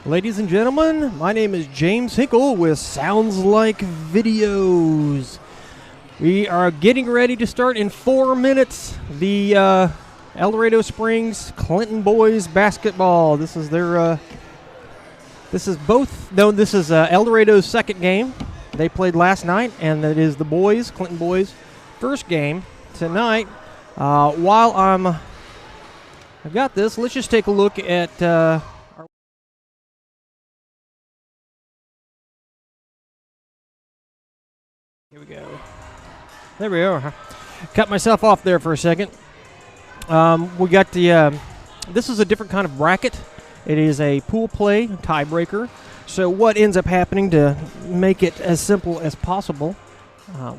Ladies and gentlemen, my name is James Hinkle with Sounds Like Videos. We are getting ready to start in 4 minutes the El Dorado Springs Clinton boys basketball. This is their this is El Dorado's second game. They played last night, and that is the boys, Clinton boys, first game tonight. While I've got this, let's just take a look at here we go. There we are. Cut myself off there for a second. We got the. This is a different kind of bracket. It is a pool play tiebreaker. So what ends up happening, to make it as simple as possible,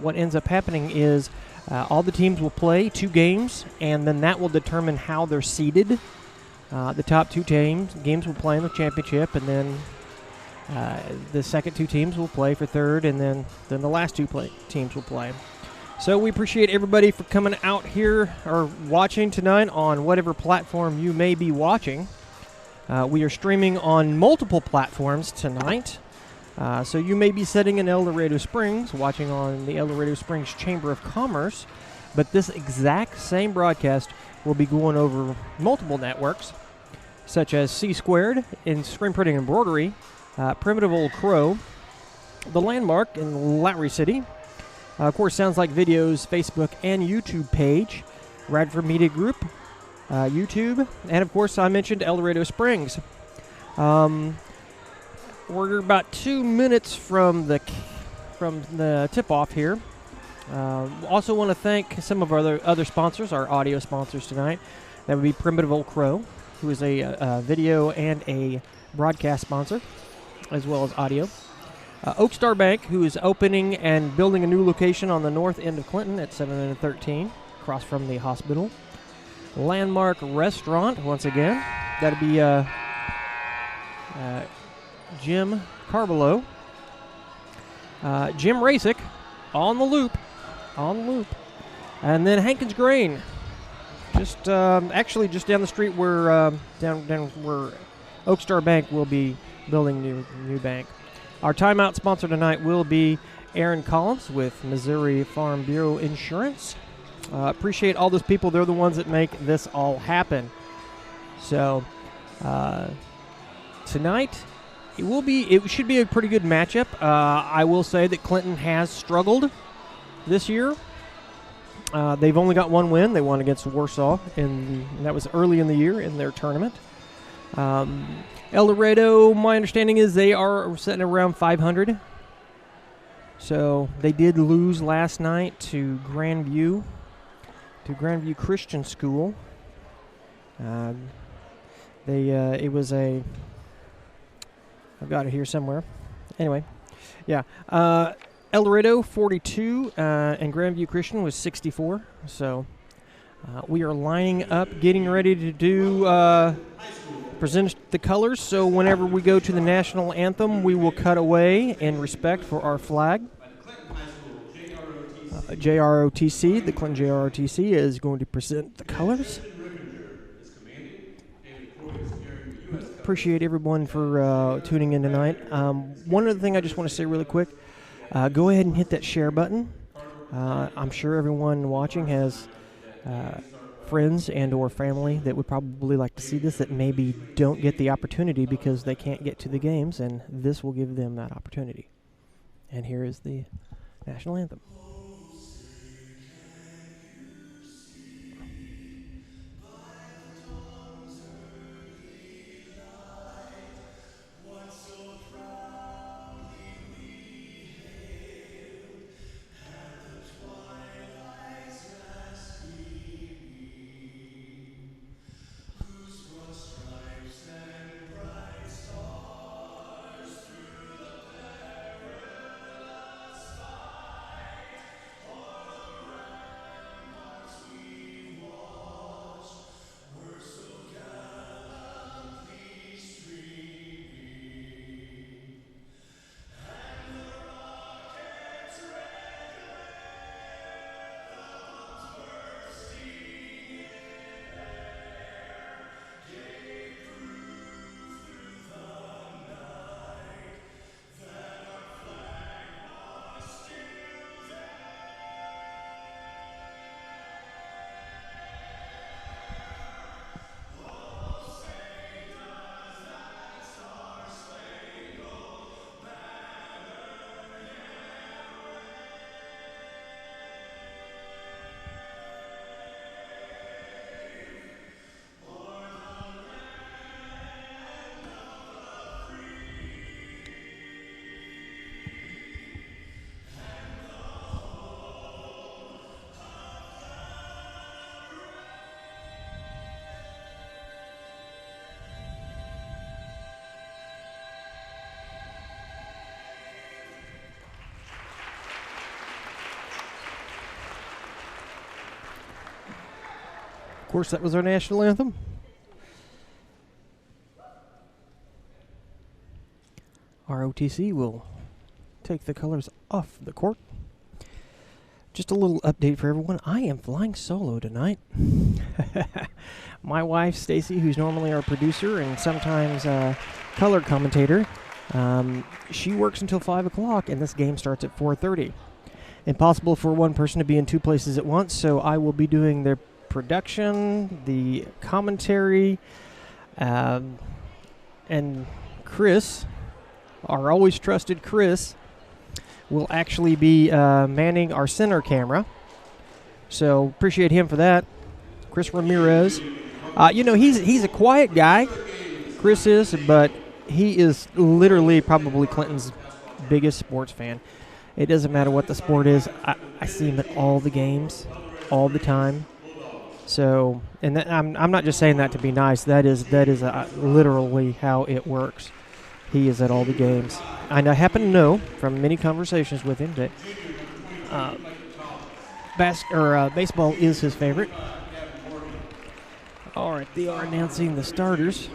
what ends up happening is all the teams will play 2 games, and then that will determine how they're seeded. The top 2 games will play in the championship, and then the second 2 teams will play for third, and then the last 2 teams will play. So we appreciate everybody for coming out here or watching tonight on whatever platform you may be watching. We are streaming on multiple platforms tonight. So you may be sitting in El Dorado Springs, watching on the El Dorado Springs Chamber of Commerce, but this exact same broadcast will be going over multiple networks, such as C Squared in Screen Printing and Embroidery, Primitive Old Crow, The Landmark in Lowry City, of course, Sounds Like Videos, Facebook and YouTube page, Radford Media Group, YouTube, and of course, I mentioned El Dorado Springs. We're about 2 minutes from the tip-off here. Also want to thank some of our other sponsors, our audio sponsors tonight. That would be Primitive Old Crow, who is a video and a broadcast sponsor, as well as audio. Oak Star Bank, who is opening and building a new location on the north end of Clinton at 7 and 13, across from the hospital. Landmark Restaurant, once again. That'd be Jim Carbolo. Jim Rasick, on the loop. And then Hankins Grain, actually just down the street where down where Oak Star Bank will be building new bank. Our timeout sponsor tonight will be Aaron Collins with Missouri Farm Bureau Insurance. Appreciate all those people. They're the ones that make this all happen. So tonight it should be a pretty good matchup. I will say that Clinton has struggled this year. They've only got 1 win. They won against Warsaw, and that was early in the year in their tournament. El Dorado, my understanding is they are sitting around 500. So they did lose last night to Grandveiw Christian School. It was I've got it here somewhere. Anyway, yeah. El Dorado 42 and Grandveiw Christian was 64. So we are lining up, getting ready to do present the colors. So whenever we go to the national anthem, we will cut away in respect for our flag. JROTC, the Clinton JROTC, is going to present the colors. Appreciate everyone for tuning in tonight. One other thing I just want to say really quick, go ahead and hit that share button. I'm sure everyone watching has friends and or family that would probably like to see this that maybe don't get the opportunity because they can't get to the games, and this will give them that opportunity. And here is the national anthem. course, that was our national anthem. ROTC will take the colors off the court. Just a little update for everyone. I am flying solo tonight. My wife, Stacy, who's normally our producer and sometimes color commentator, she works until 5 o'clock, and this game starts at 4:30. Impossible for one person to be in two places at once, so I will be doing the production, the commentary, and Chris, our always trusted Chris, will actually be manning our center camera. So appreciate him for that. Chris Ramirez. He's a quiet guy, Chris is, but he is literally probably Clinton's biggest sports fan. It doesn't matter what the sport is. I see him at all the games, all the time. So, and I'm not just saying that to be nice. That is literally how it works. He is at all the games. And I happen to know from many conversations with him that baseball is his favorite. All right, they are announcing the starters.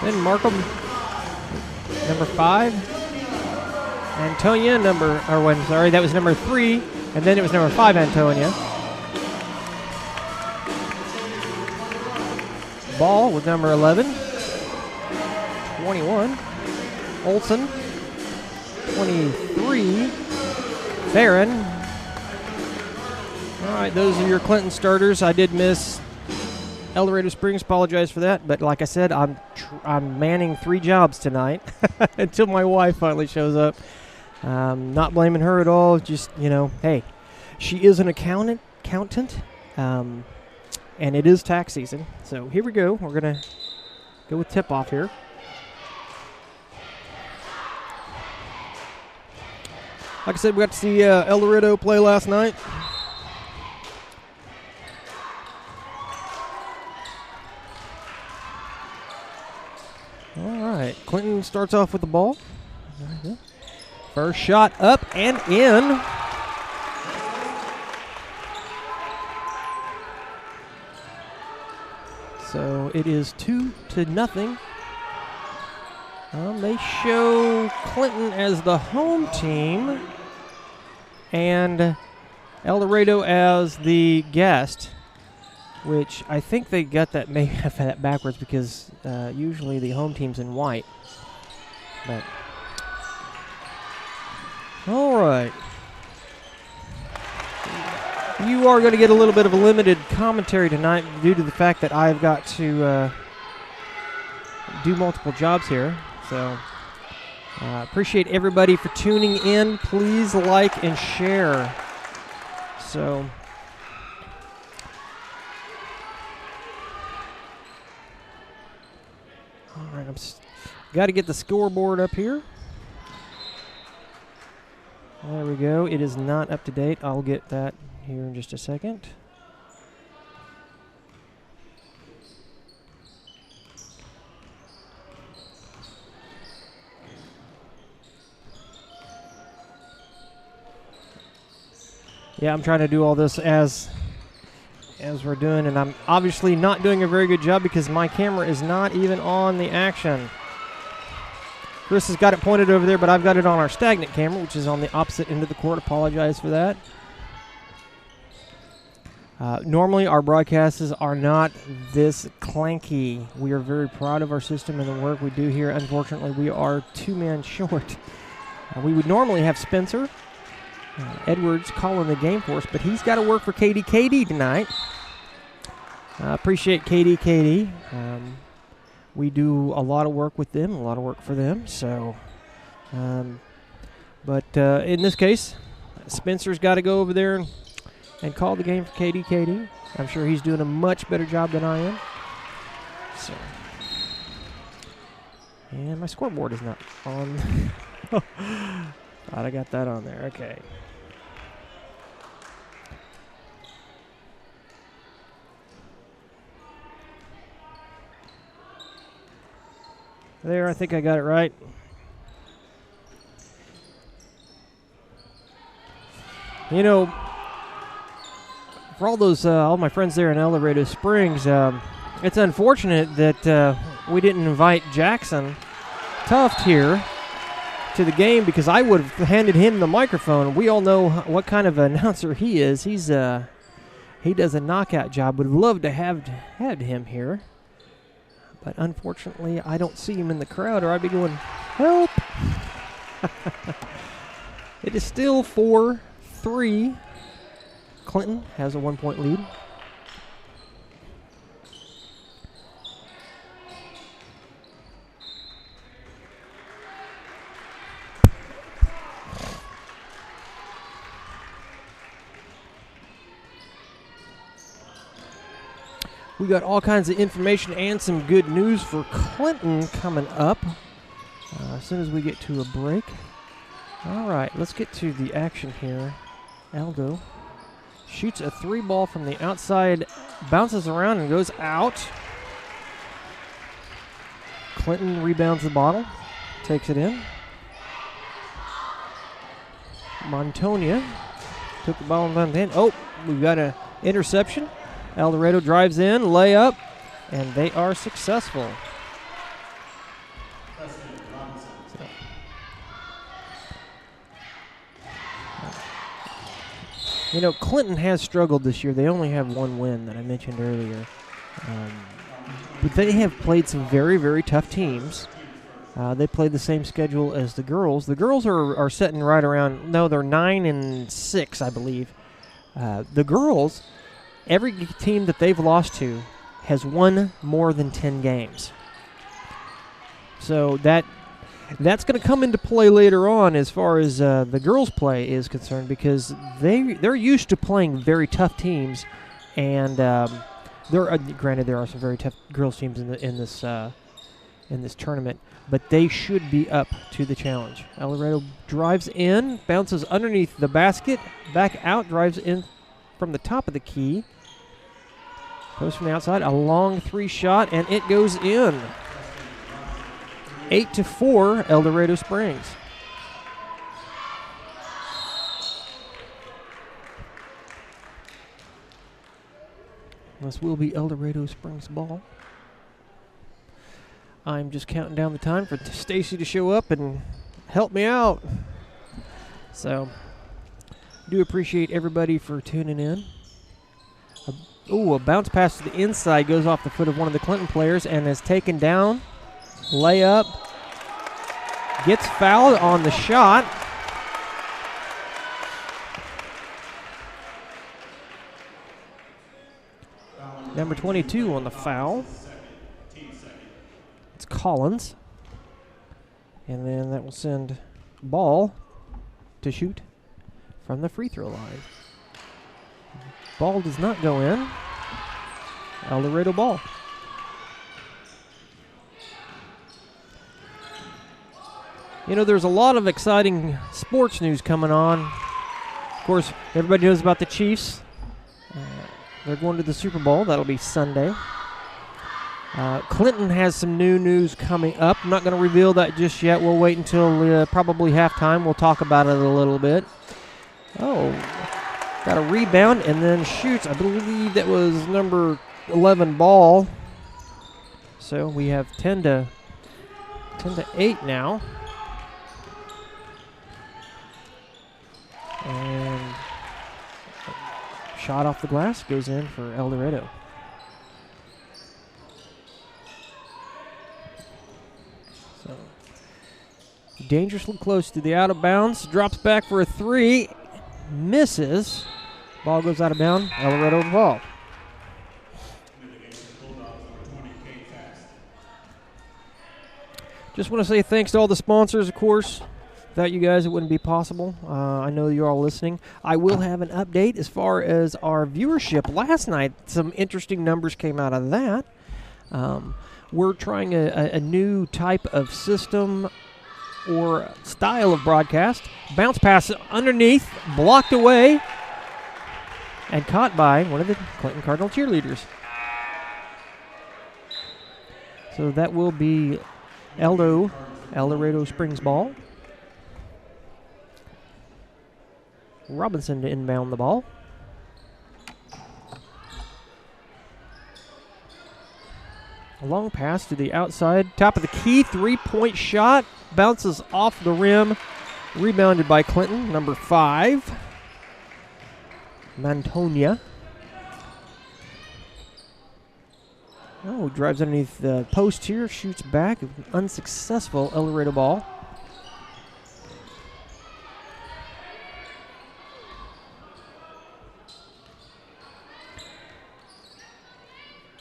Then Markham, number 5. Antonia, that was number 3. And then it was number 5, Antonia. Ball with number 11. 21. Olson. 23. Farron. All right, those are your Clinton starters. I did miss El Dorado Springs, apologize for that, but like I said, I'm manning 3 jobs tonight until my wife finally shows up. Not blaming her at all. Just, hey, she is an accountant, and it is tax season. So here we go. We're gonna go with tip-off here. Like I said, we got to see El Dorado play last night. All right, Clinton starts off with the ball. First shot up and in. So it is 2-0. They show Clinton as the home team and El Dorado as the guest, which I think they got that backwards because usually the home team's in white. But all right, you are going to get a little bit of a limited commentary tonight due to the fact that I've got to do multiple jobs here. So appreciate everybody for tuning in. Please like and share. So. All right, got to get the scoreboard up here. There we go. It is not up to date. I'll get that here in just a second. Yeah, I'm trying to do all this as we're doing, and I'm obviously not doing a very good job because my camera is not even on the action. Chris has got it pointed over there, but I've got it on our stagnant camera, which is on the opposite end of the court. Apologize for that. Normally, our broadcasts are not this clanky. We are very proud of our system and the work we do here. Unfortunately, we are 2 men short. We would normally have Spencer Edwards calling the game for us, but he's got to work for KDKD tonight. I appreciate KDKD. We do a lot of work with them, a lot of work for them. So, but in this case, Spencer's got to go over there and call the game for KDKD. I'm sure he's doing a much better job than I am. So, and my scoreboard is not on. Thought I got that on there. Okay. There, I think I got it right. You know, for all my friends there in El Dorado Springs, it's unfortunate that we didn't invite Jackson Tuft here to the game, because I would have handed him the microphone. We all know what kind of announcer he is. He does a knockout job. Would love to have had him here. But unfortunately, I don't see him in the crowd, or I'd be going, help. It is still 4-3. Clinton has a 1-point lead. We got all kinds of information and some good news for Clinton coming up as soon as we get to a break. All right, let's get to the action here. Aldo shoots a 3-ball from the outside, bounces around and goes out. Clinton rebounds the bottle, takes it in. Montonia took the ball and went in. Oh, we've got an interception. El Dorado drives in, layup, and they are successful. You know, Clinton has struggled this year. They only have one win that I mentioned earlier. But they have played some very, very tough teams. They played the same schedule as the girls. The girls are sitting right around, no, they're 9-6, I believe. The girls, every team that they've lost to has won more than 10 games. So that's going to come into play later on as far as the girls' play is concerned, because they're used to playing very tough teams, and granted there are some very tough girls teams in this tournament, but they should be up to the challenge. El Dorado drives in, bounces underneath the basket, back out, drives in from the top of the key. Goes from the outside, a long 3-shot, and it goes in. 8-4, El Dorado Springs. This will be El Dorado Springs ball. I'm just counting down the time for Stacy to show up and help me out. So, do appreciate everybody for tuning in. A bounce pass to the inside goes off the foot of one of the Clinton players and is taken down. Layup. Gets fouled on the shot. Number 22 on the foul. It's Collins. And then that will send Ball to shoot from the free throw line. Ball does not go in. El Dorado ball. You know, there's a lot of exciting sports news coming on. Of course, everybody knows about the Chiefs. They're going to the Super Bowl. That'll be Sunday. Clinton has some new news coming up. I'm not going to reveal that just yet. We'll wait until probably halftime. We'll talk about it a little bit. Oh, got a rebound and then shoots. I believe that was number 11 Ball. So we have 10-8 now. And shot off the glass goes in for El Dorado. So dangerously close to the out of bounds. Drops back for a 3. Misses. Ball goes out of bounds. El Dorado ball. Just want to say thanks to all the sponsors, of course. Without you guys, it wouldn't be possible. I know you're all listening. I will have an update as far as our viewership. Last night, some interesting numbers came out of that. We're trying a new type of system or style of broadcast. Bounce pass underneath, blocked away, and caught by one of the Clinton Cardinal cheerleaders. So that will be El Dorado Springs ball. Robinson to inbound the ball. A long pass to the outside. Top of the key, three-point shot. Bounces off the rim. Rebounded by Clinton, number 5. Mantonia. Oh, drives underneath the post here. Shoots back. Unsuccessful El Dorado ball.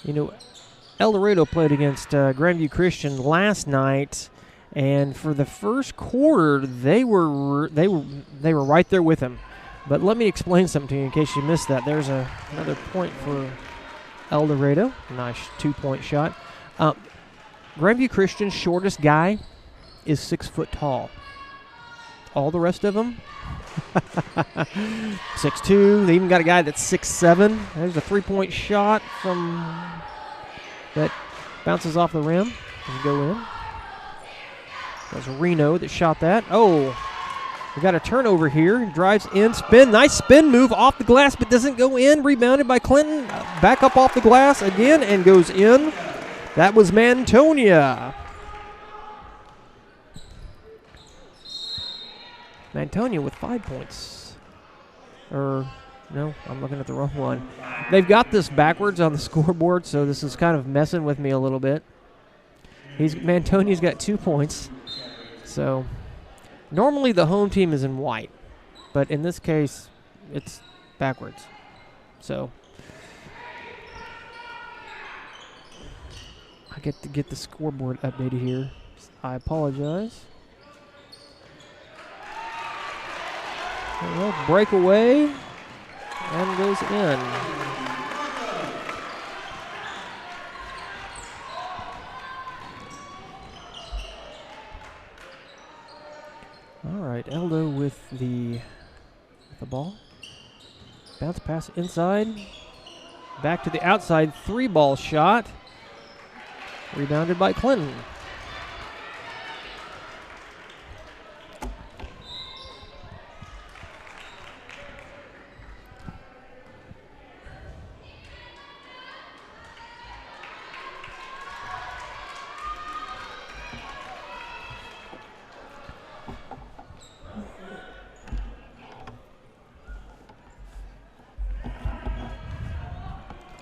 You know, El Dorado played against Grandveiw Christian last night, and for the first quarter, they were right there with him. But let me explain something to you in case you missed that. There's another point for El Dorado. Nice 2-point shot. Grandveiw Christian's shortest guy is 6 foot tall. All the rest of them, 6'2". They even got a guy that's 6'7". There's a 3-point shot from that bounces off the rim. Doesn't go in. That was Reno that shot that. Oh, we got a turnover here. Drives in, spin. Nice spin move off the glass, but doesn't go in. Rebounded by Clinton. Back up off the glass again and goes in. That was Mantonia. Mantonia with 5 points. No, I'm looking at the wrong one. They've got this backwards on the scoreboard, so this is kind of messing with me a little bit. Mantonia's got 2 points. So normally the home team is in white, but in this case, it's backwards. So I get to get the scoreboard updated here. I apologize. Well, breakaway and goes in. All right, Eldo with the ball. Bounce pass inside. Back to the outside, 3-ball shot. Rebounded by Clinton.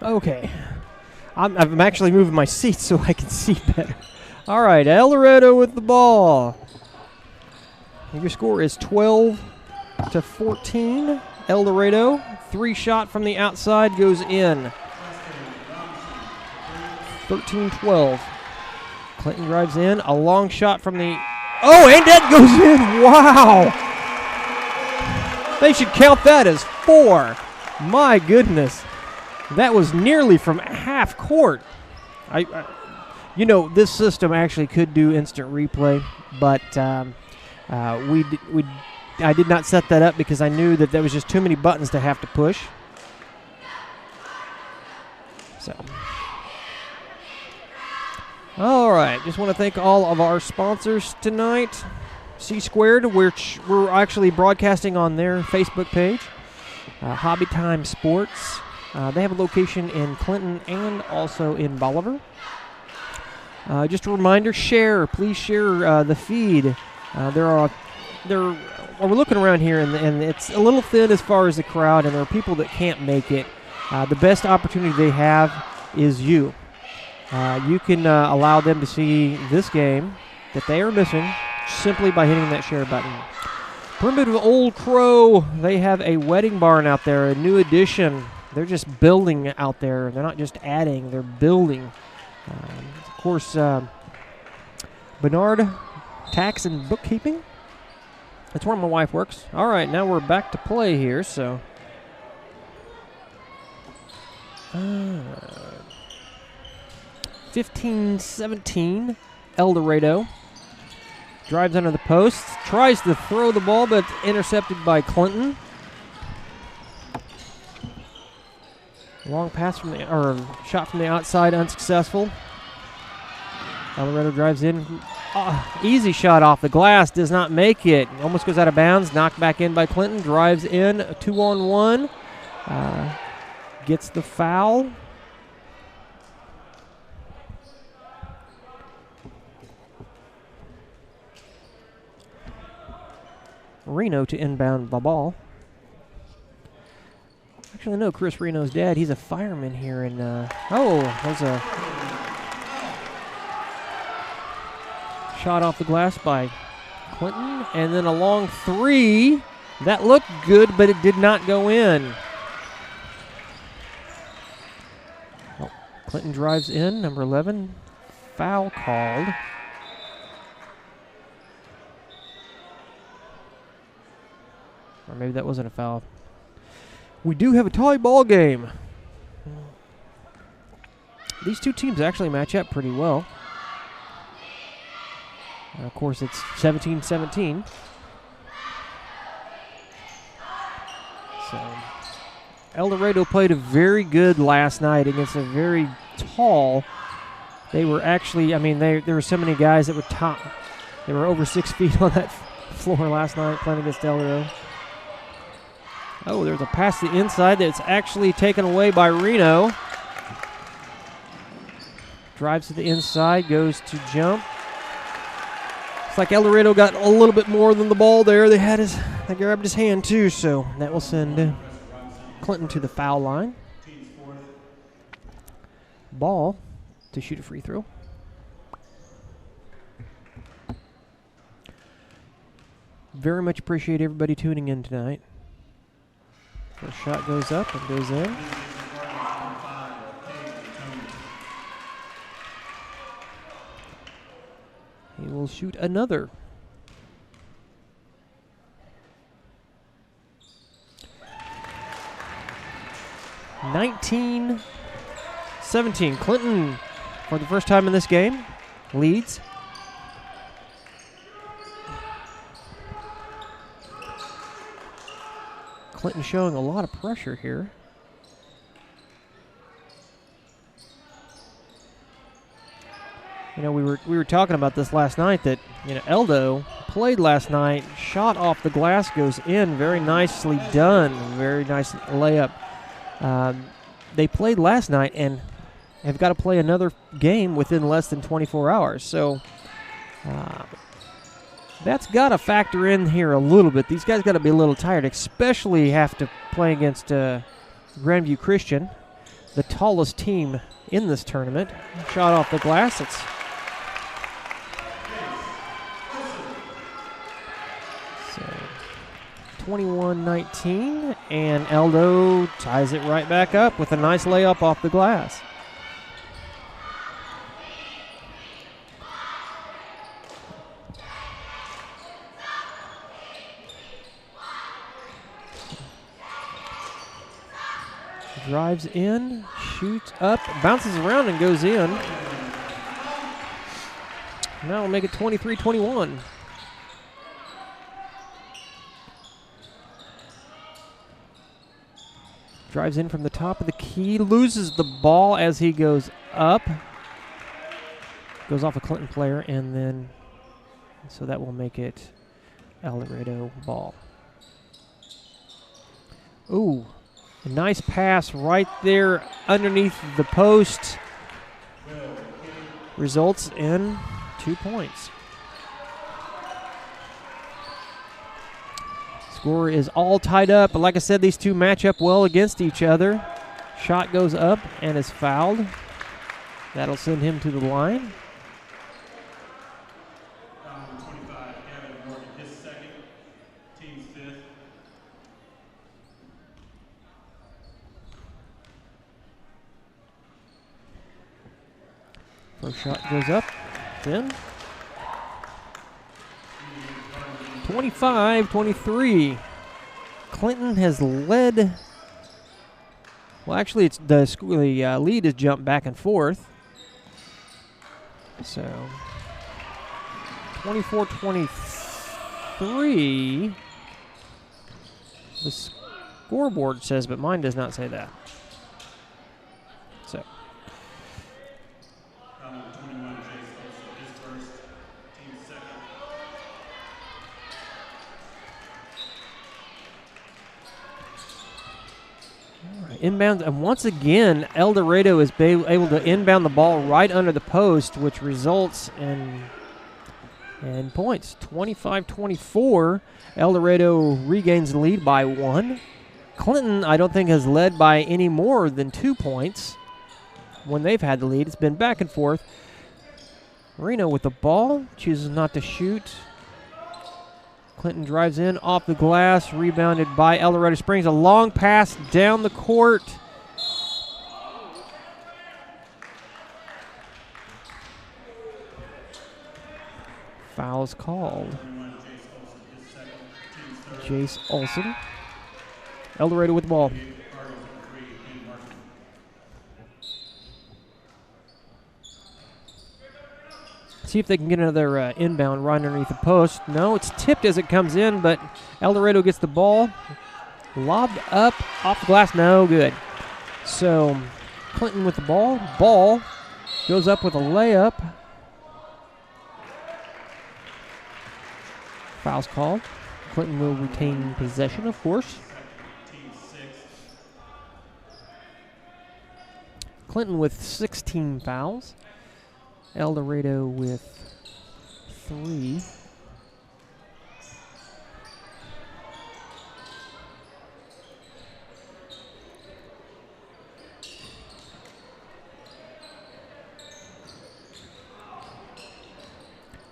Okay, I'm actually moving my seat so I can see better. All right, El Dorado with the ball. Your score is 12-14. El Dorado, 3-shot from the outside goes in. 13-12. Clinton drives in, a long shot from the. Oh, and that goes in! Wow! They should count that as 4. My goodness. That was nearly from half court. You know, this system actually could do instant replay, but I did not set that up because I knew that there was just too many buttons to have to push. So, all right. Just want to thank all of our sponsors tonight. C Squared, which we're actually broadcasting on their Facebook page. Hobby Time Sports. They have a location in Clinton and also in Bolivar. Just a reminder, please share the feed. We're looking around here, and it's a little thin as far as the crowd, and there are people that can't make it. The best opportunity they have is you. You can allow them to see this game that they are missing simply by hitting that share button. Primitive Old Crow, they have a wedding barn out there, a new addition. They're just building out there. They're not just adding, they're building. Of course, Bernard Tax and Bookkeeping. That's where my wife works. All right, now we're back to play here, so. 15-17, El Dorado. drives under the post, tries to throw the ball, but intercepted by Clinton. Long pass from the, or shot from the outside, unsuccessful. Dorado drives in. Easy shot off the glass, does not make it. Almost goes out of bounds, knocked back in by Clinton. Drives in, 2-on-1. Gets the foul. Reno to inbound the ball. Actually, I know Chris Reno's dad. He's a fireman here in. There's a shot off the glass by Clinton, and then a long three. That looked good, but it did not go in. Oh, Clinton drives in, number 11. Foul called. Or maybe that wasn't a foul. We do have a tie ball game. These two teams actually match up pretty well. And of course, it's 17-17. So, El Dorado played a very good last night against a very tall. They were actually, there were so many guys that were top. They were over 6 feet on that floor last night playing against El Dorado. Oh, there's a pass to the inside that's actually taken away by Reno. Drives to the inside, goes to jump. It's like El Dorado got a little bit more than the ball there. They grabbed his hand too, so that will send Clinton to the foul line. Ball to shoot a free throw. Very much appreciate everybody tuning in tonight. First shot goes up and goes in. He will shoot another. (19-17). Clinton, for the first time in this game, leads. Clinton showing a lot of pressure here. You know, we were talking about this last night that, Eldo played last night, shot off the glass, goes in, very nicely done, very nice layup. They played last night and have got to play another game within less than 24 hours. So that's got to factor in here a little bit. These guys got to be a little tired, especially have to play against Grandveiw Christian, the tallest team in this tournament. Shot off the glass. It's so 21-19, and Eldo ties it right back up with a nice layup off the glass. Drives in, shoots up, bounces around and goes in. Now we'll make it 23-21. Drives in from the top of the key, loses the ball as he goes up. Goes off a Clinton player, and then, so that will make it El Dorado ball. Ooh. A nice pass right there underneath the post. Results in 2 points. Score is all tied up, but like I said, these two match up well against each other. Shot goes up and is fouled. That'll send him to the line. First shot goes up, then 25-23. Clinton has led. Well, actually, it's the lead has jumped back and forth. So 24-23. The scoreboard says, but mine does not say that. So. Inbounds, and once again, El Dorado is able to inbound the ball right under the post, which results in points. 25-24. El Dorado regains the lead by 1. Clinton, I don't think, has led by any more than 2 points when they've had the lead. It's been back and forth. Reno with the ball, chooses not to shoot. Clinton drives in off the glass, rebounded by El Dorado Springs. A long pass down the court. Foul's called. Jace Olsen. El Dorado with the ball. See if they can get another inbound right underneath the post. No, it's tipped as it comes in, but El Dorado gets the ball. Lobbed up off the glass. No good. So Clinton with the ball. Ball goes up with a layup. Foul's called. Clinton will retain possession, of course. Clinton with 16 fouls. El Dorado with 3.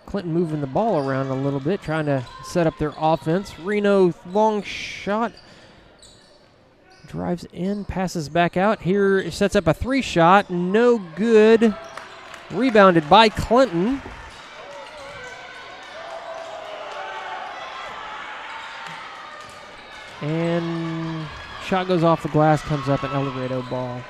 Clinton moving the ball around a little bit, trying to set up their offense. Reno, long shot. Drives in, passes back out. Here sets up a 3-shot. No good. Rebounded by Clinton. And shot goes off the glass, comes up an El Dorado ball.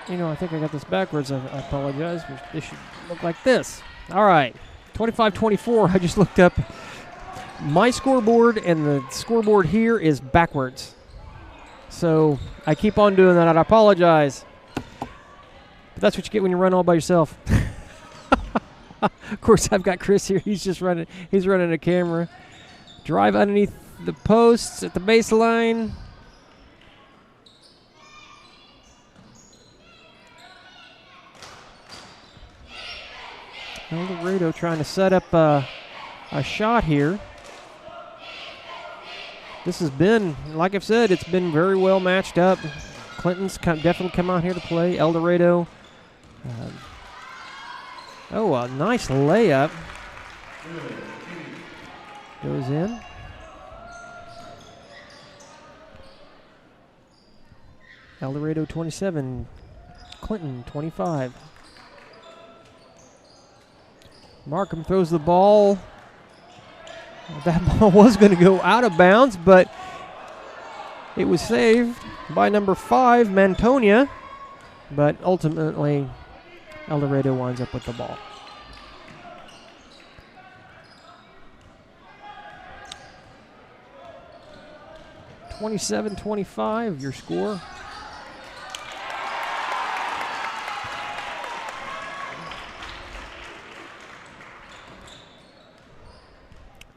You know, I think I got this backwards. I apologize. This should look like this. All right, 25-24. I just looked up my scoreboard, and the scoreboard here is backwards. So I keep on doing that. I apologize. But that's what you get when you run all by yourself. Of course, I've got Chris here. He's just running. He's running a camera. Drive underneath the posts at the baseline. El Dorado trying to set up a shot here. This has been, like I've said, it's been very well matched up. Clinton's definitely come out here to play. El Dorado. A nice layup. Goes in. El Dorado 27, Clinton 25. Markham throws the ball. That ball was going to go out of bounds, but it was saved by number 5, Mantonia. But ultimately, El Dorado winds up with the ball. (27-25) your score.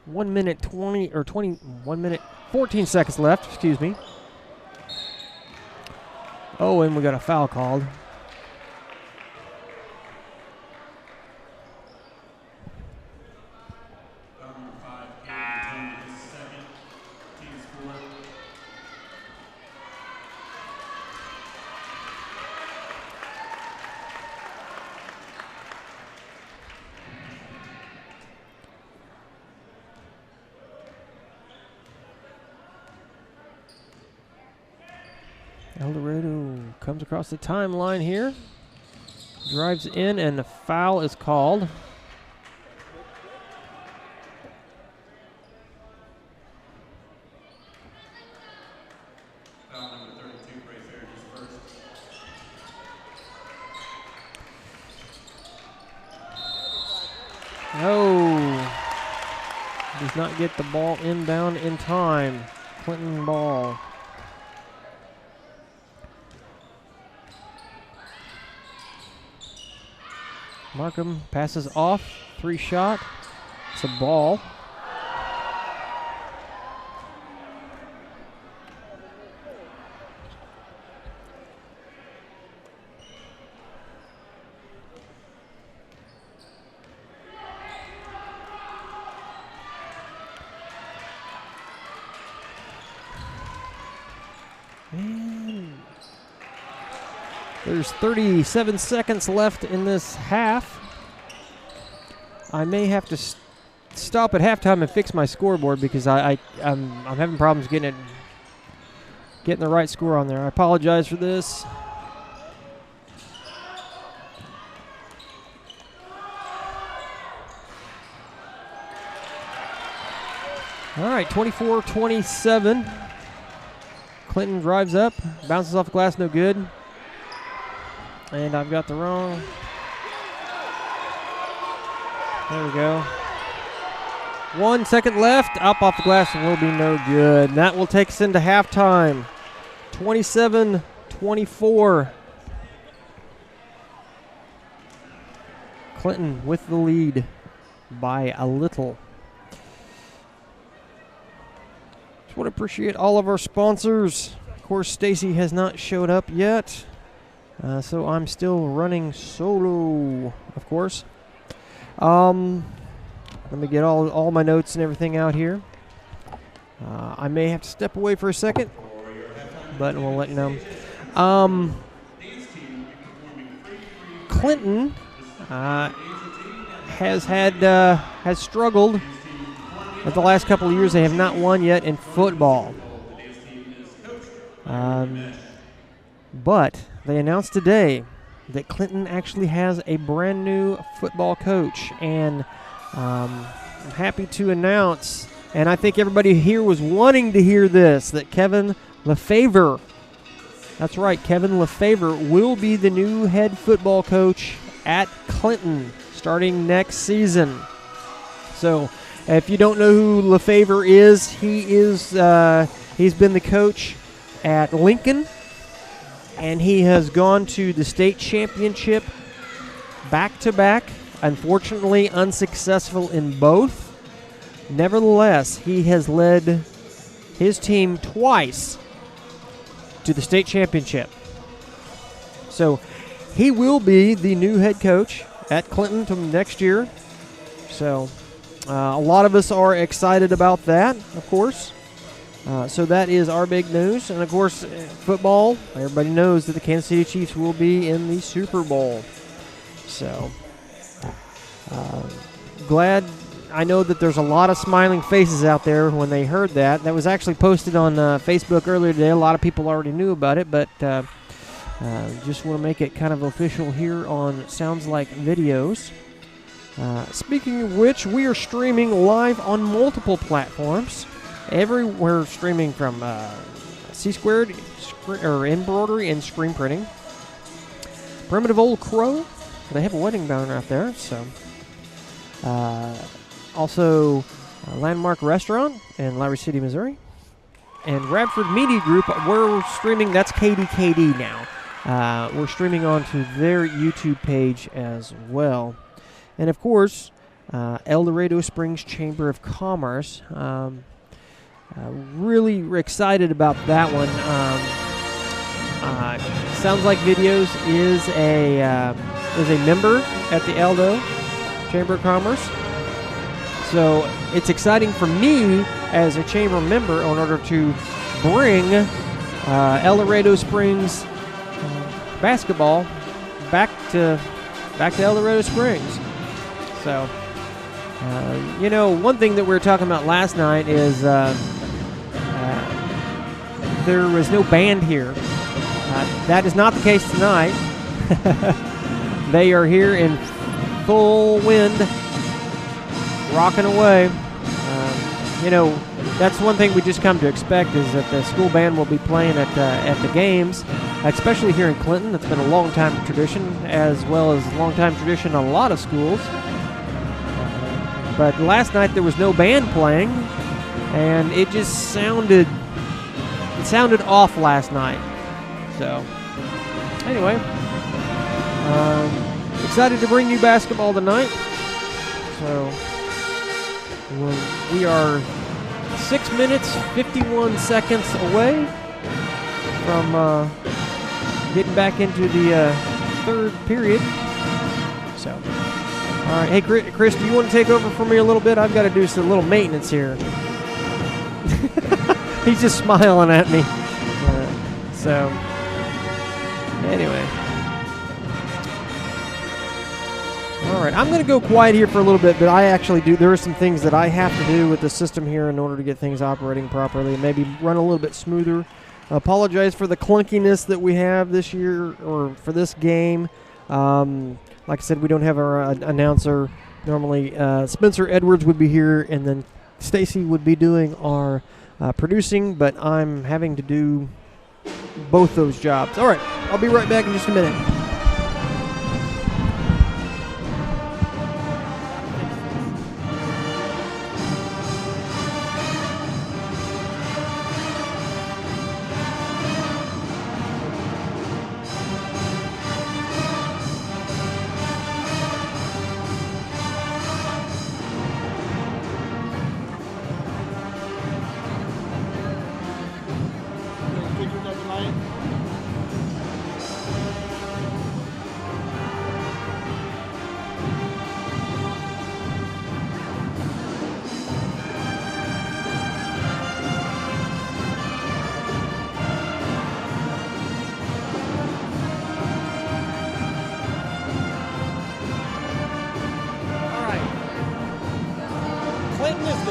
One minute 14 seconds left, excuse me. Oh, and we got a foul called. El Dorado comes across the timeline here. Drives in, and the foul is called. Foul number 32, Bray Fairness first. Oh. Does not get the ball inbound in time. Clinton ball. Markham passes off. 3-shot. It's a ball. And there's 37 seconds left in this half. I may have to stop at halftime and fix my scoreboard because I'm having problems getting the right score on there. I apologize for this. All right, 24-27. Clinton drives up, bounces off the glass, no good. And I've got the wrong. There we go. 1 second left, up off the glass, and will be no good. And that will take us into halftime. 27-24. Clinton with the lead by a little. Just want to appreciate all of our sponsors. Of course, Stacy has not showed up yet, so I'm still running solo, of course. Let me get all my notes and everything out here. I may have to step away for a second, but we'll let you know. Clinton has struggled at the last couple of years. They have not won yet in football. But they announced today that Clinton actually has a brand new football coach, and I'm happy to announce, and I think everybody here was wanting to hear this, that Kevin LeFevre, that's right, Kevin LeFevre will be the new head football coach at Clinton starting next season. So if you don't know who LeFevre is, he's been the coach at Lincoln, and he has gone to the state championship back-to-back. Unfortunately, unsuccessful in both. Nevertheless, he has led his team twice to the state championship. So he will be the new head coach at Clinton from next year. So a lot of us are excited about that, of course. So that is our big news. And, of course, football, everybody knows that the Kansas City Chiefs will be in the Super Bowl. So glad. I know that there's a lot of smiling faces out there when they heard that. That was actually posted on Facebook earlier today. A lot of people already knew about it, but just want to make it kind of official here on Sounds Like Videos. Speaking of which, we are streaming live on multiple platforms. We're streaming from C-Squared, or Embroidery and Screen Printing. Primitive Old Crow. They have a wedding banner out there, so. Also, Landmark Restaurant in Lowry City, Missouri. And Radford Media Group, we're streaming, that's KDKD now. We're streaming onto their YouTube page as well. And of course, El Dorado Springs Chamber of Commerce. Really excited about that one. Sounds Like Videos is a member at the Eldo Chamber of Commerce. So it's exciting for me as a chamber member in order to bring El Dorado Springs basketball back to El Dorado Springs. So, one thing that we were talking about last night is there was no band here That is not the case tonight. They are here in full wind, rocking away. That's one thing we just come to expect is that the school band will be playing at the games, especially here in Clinton. It's been a long-time tradition, as well as a long-time tradition in a lot of schools. But last night there was no band playing, and it just sounded off last night. So, anyway, excited to bring you basketball tonight. So, we are 6 minutes, 51 seconds away from getting back into the third period. So, all right. Hey, Chris, do you want to take over for me a little bit? I've got to do some little maintenance here. He's just smiling at me. So, anyway. All right, I'm going to go quiet here for a little bit, but there are some things that I have to do with the system here in order to get things operating properly and maybe run a little bit smoother. I apologize for the clunkiness that we have this year or for this game. Like I said, we don't have our announcer. Normally, Spencer Edwards would be here, and then Stacy would be doing our producing, but I'm having to do both those jobs. All right, I'll be right back in just a minute.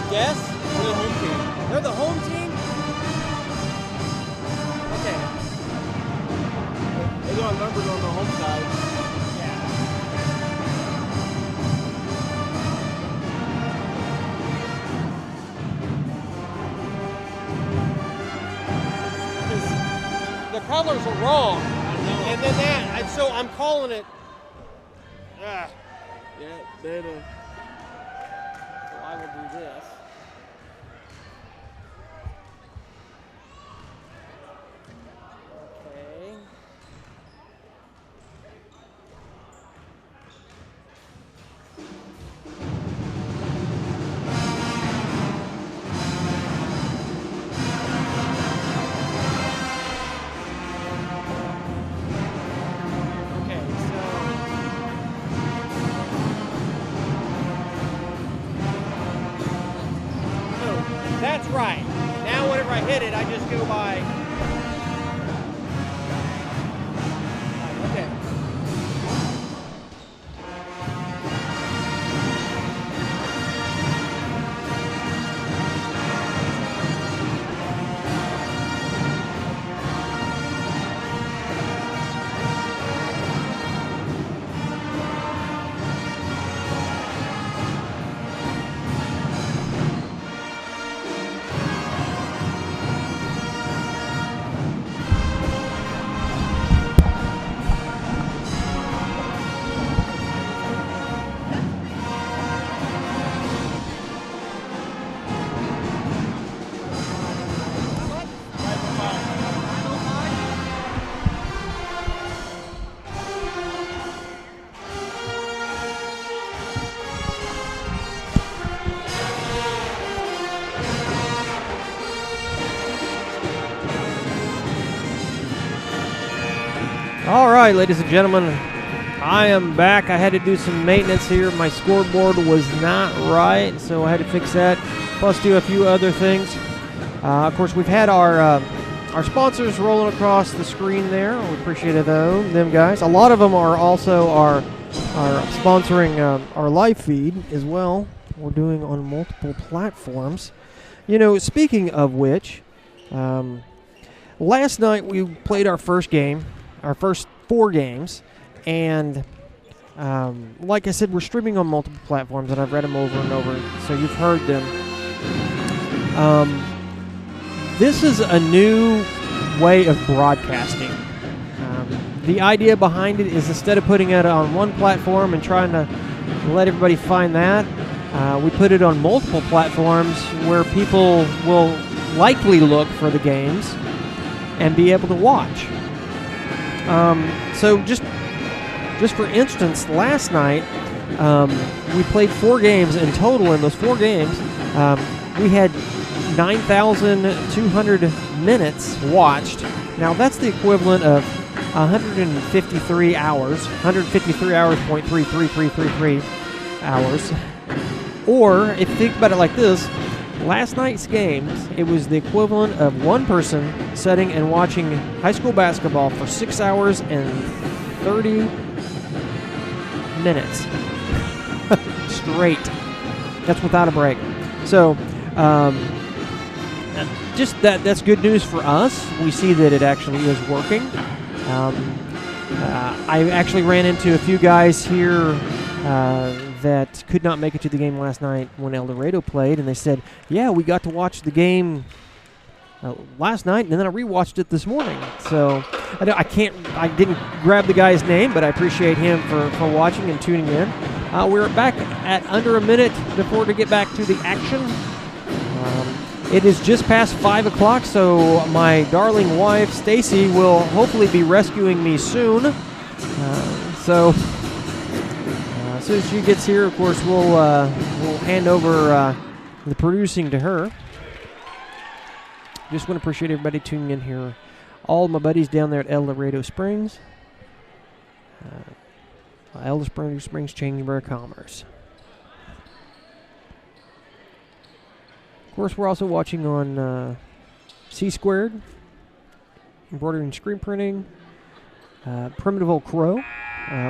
Yes? They're the home team. They're the home team? Okay. They got numbers on the home side. Yeah. The colors are wrong. And then so I'm calling it. Yeah, they're the. So I will do this. That's right. Now whenever I hit it, I just go by. Okay. All right, ladies and gentlemen, I am back. I had to do some maintenance here. My scoreboard was not right, so I had to fix that, plus do a few other things. Of course, we've had our sponsors rolling across the screen there. We appreciate them guys. A lot of them are also are sponsoring our live feed as well. We're doing on multiple platforms. You know, speaking of which, last night we played our first game, our first 4 games, and like I said, we're streaming on multiple platforms, and I've read them over and over, so you've heard them. This is a new way of broadcasting. The idea behind it is instead of putting it on one platform and trying to let everybody find that, we put it on multiple platforms where people will likely look for the games and be able to watch. So just for instance, last night we played 4 games in total. In those 4 games, we had 9,200 minutes watched. Now that's the equivalent of 153 hours, 153.33333 hours. Or, if you think about it like this, last night's games, it was the equivalent of one person sitting and watching high school basketball for 6 hours and 30 minutes straight. That's without a break. So, just that's good news for us. We see that it actually is working. I actually ran into a few guys here that could not make it to the game last night when El Dorado played, and they said, yeah, we got to watch the game last night, and then I rewatched it this morning. So I didn't grab the guy's name, but I appreciate him for watching and tuning in. We're back at under a minute before to get back to the action. It is just past 5 o'clock, so my darling wife, Stacy, will hopefully be rescuing me soon. So as soon as she gets here, of course, we'll hand over the producing to her. Just want to appreciate everybody tuning in here. All my buddies down there at El Dorado Springs. El Dorado Springs Chamber of Commerce. Of course, we're also watching on C Squared, Embroidery and Screen Printing, Primitive Old Crow,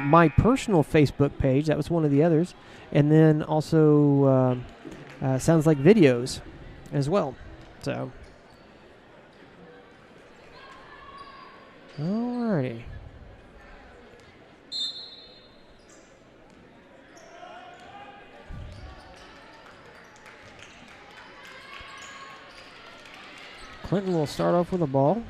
my personal Facebook page, that was one of the others, and then also Sounds Like Videos as well. So, alrighty. Clinton will start off with a ball.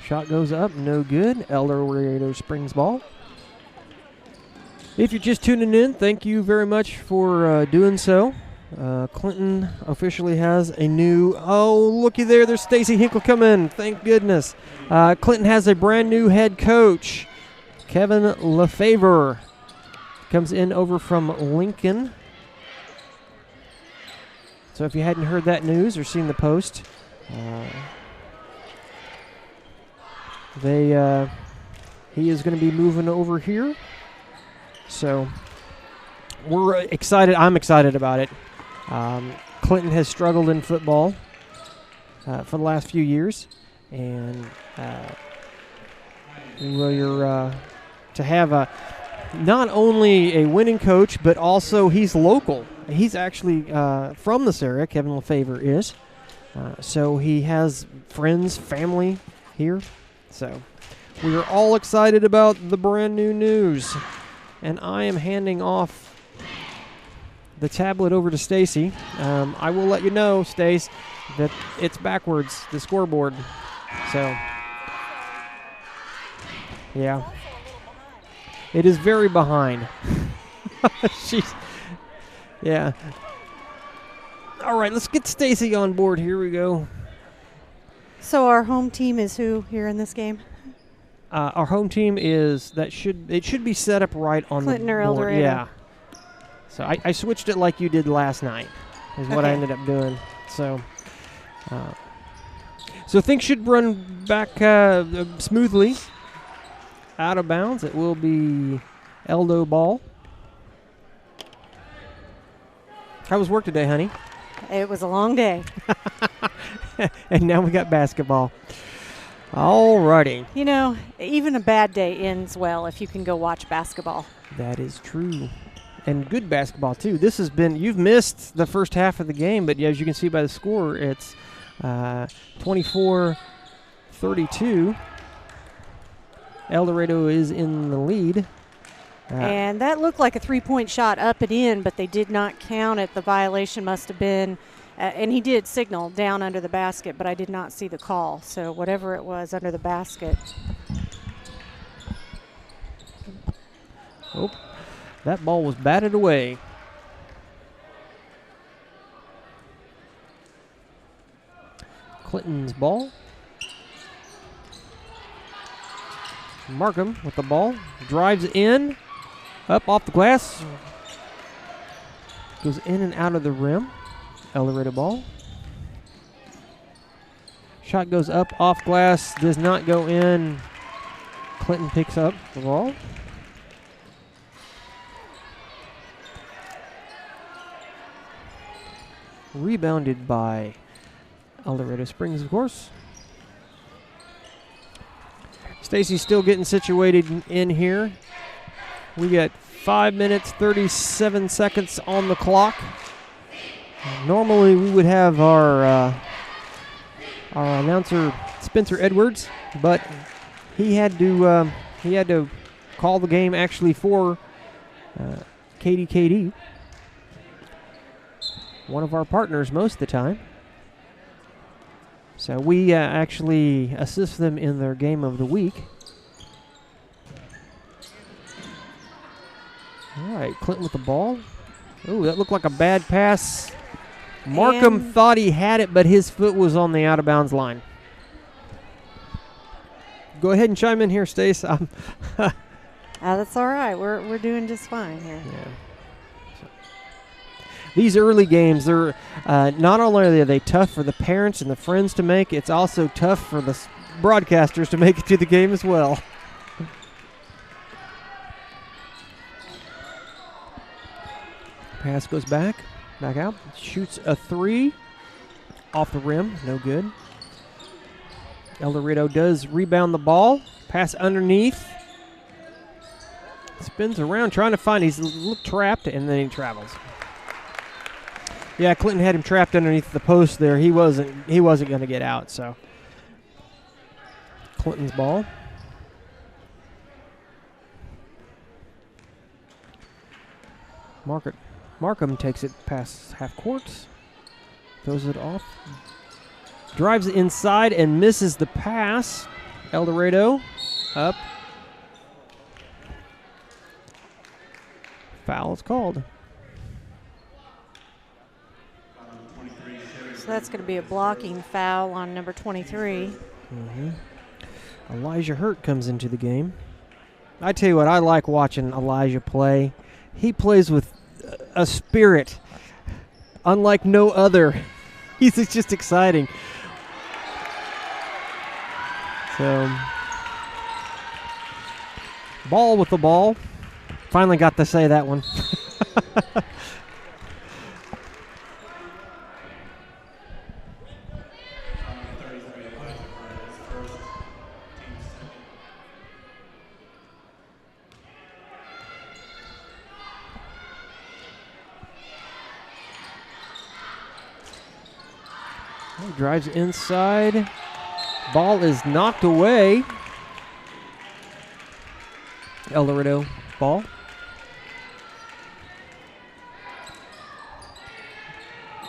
Shot goes up, no good. El Dorado Springs ball. If you're just tuning in, thank you very much for doing so. Clinton officially has a new, oh, looky there, there's Stacy Hinkle coming, thank goodness. Clinton has a brand new head coach. Kevin LaFavor comes in over from Lincoln. So if you hadn't heard that news or seen the post, he is going to be moving over here. So we're excited. I'm excited about it. Clinton has struggled in football for the last few years, and we're to have not only a winning coach, but also he's local. He's actually from this area, Kevin LaFavor is. So he has friends, family here. So we are all excited about the brand new news. And I am handing off the tablet over to Stacy. I will let you know, Stace, that it's backwards, the scoreboard. So, yeah. It is very behind. Yeah. All right, let's get Stacy on board. Here we go. So our home team is who here in this game? Our home team is it should be set up right on Clinton the or El board. Dorado. Yeah. So I switched it like you did last night. Is what I ended up doing. So. So things should run back smoothly. Out of bounds, it will be Eldo ball. How was work today, honey? It was a long day. And now we got basketball. All righty. You know, even a bad day ends well if you can go watch basketball. That is true. And good basketball, too. This has been, you've missed the first half of the game, but as you can see by the score, it's 24-32. El Dorado is in the lead. And that looked like a three-point shot up and in, but they did not count it. The violation must have been, and he did signal down under the basket, but I did not see the call. So whatever it was under the basket. Oh, that ball was batted away. Clinton's ball. Markham with the ball. Drives in. Up off the glass. Goes in and out of the rim. El Dorado ball. Shot goes up off glass. Does not go in. Clinton picks up the ball. Rebounded by El Dorado Springs, of course. Stacy's still getting situated in here. We got 5 minutes, 37 seconds on the clock. Normally we would have our announcer Spencer Edwards, but he had to call the game actually for KDKD, one of our partners most of the time. So we actually assist them in their game of the week. All right, Clinton with the ball. Oh, that looked like a bad pass. Markham thought he had it, but his foot was on the out-of-bounds line. Go ahead and chime in here, Stace. That's all right. We're doing just fine here. Yeah. These early games, they're not only are they tough for the parents and the friends to make, it's also tough for the broadcasters to make it to the game as well. Pass goes back out, shoots a three off the rim, no good. El Dorado does rebound the ball, pass underneath. Spins around trying to find, he's trapped, and then he travels. Yeah, Clinton had him trapped underneath the post there. He wasn't going to get out, so. Clinton's ball. Markham takes it past half court. Throws it off. Drives it inside and misses the pass. El Dorado up. Foul is called. So that's going to be a blocking foul on number 23. Mm-hmm. Elijah Hurt comes into the game. I tell you what, I like watching Elijah play. He plays with a spirit unlike no other. It's just exciting. So, ball with the ball. Finally got to say that one. Drives inside. Ball is knocked away. El Dorado ball.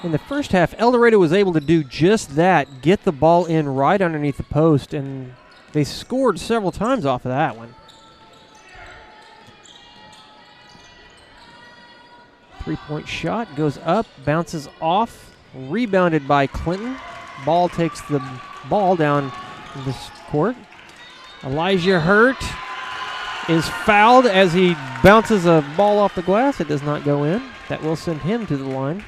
In the first half, El Dorado was able to do just that, get the ball in right underneath the post, and they scored several times off of that one. Three-point shot goes up, bounces off, rebounded by Clinton. Ball takes the ball down this court. Elijah Hurt is fouled as he bounces a ball off the glass. It does not go in. That will send him to the line.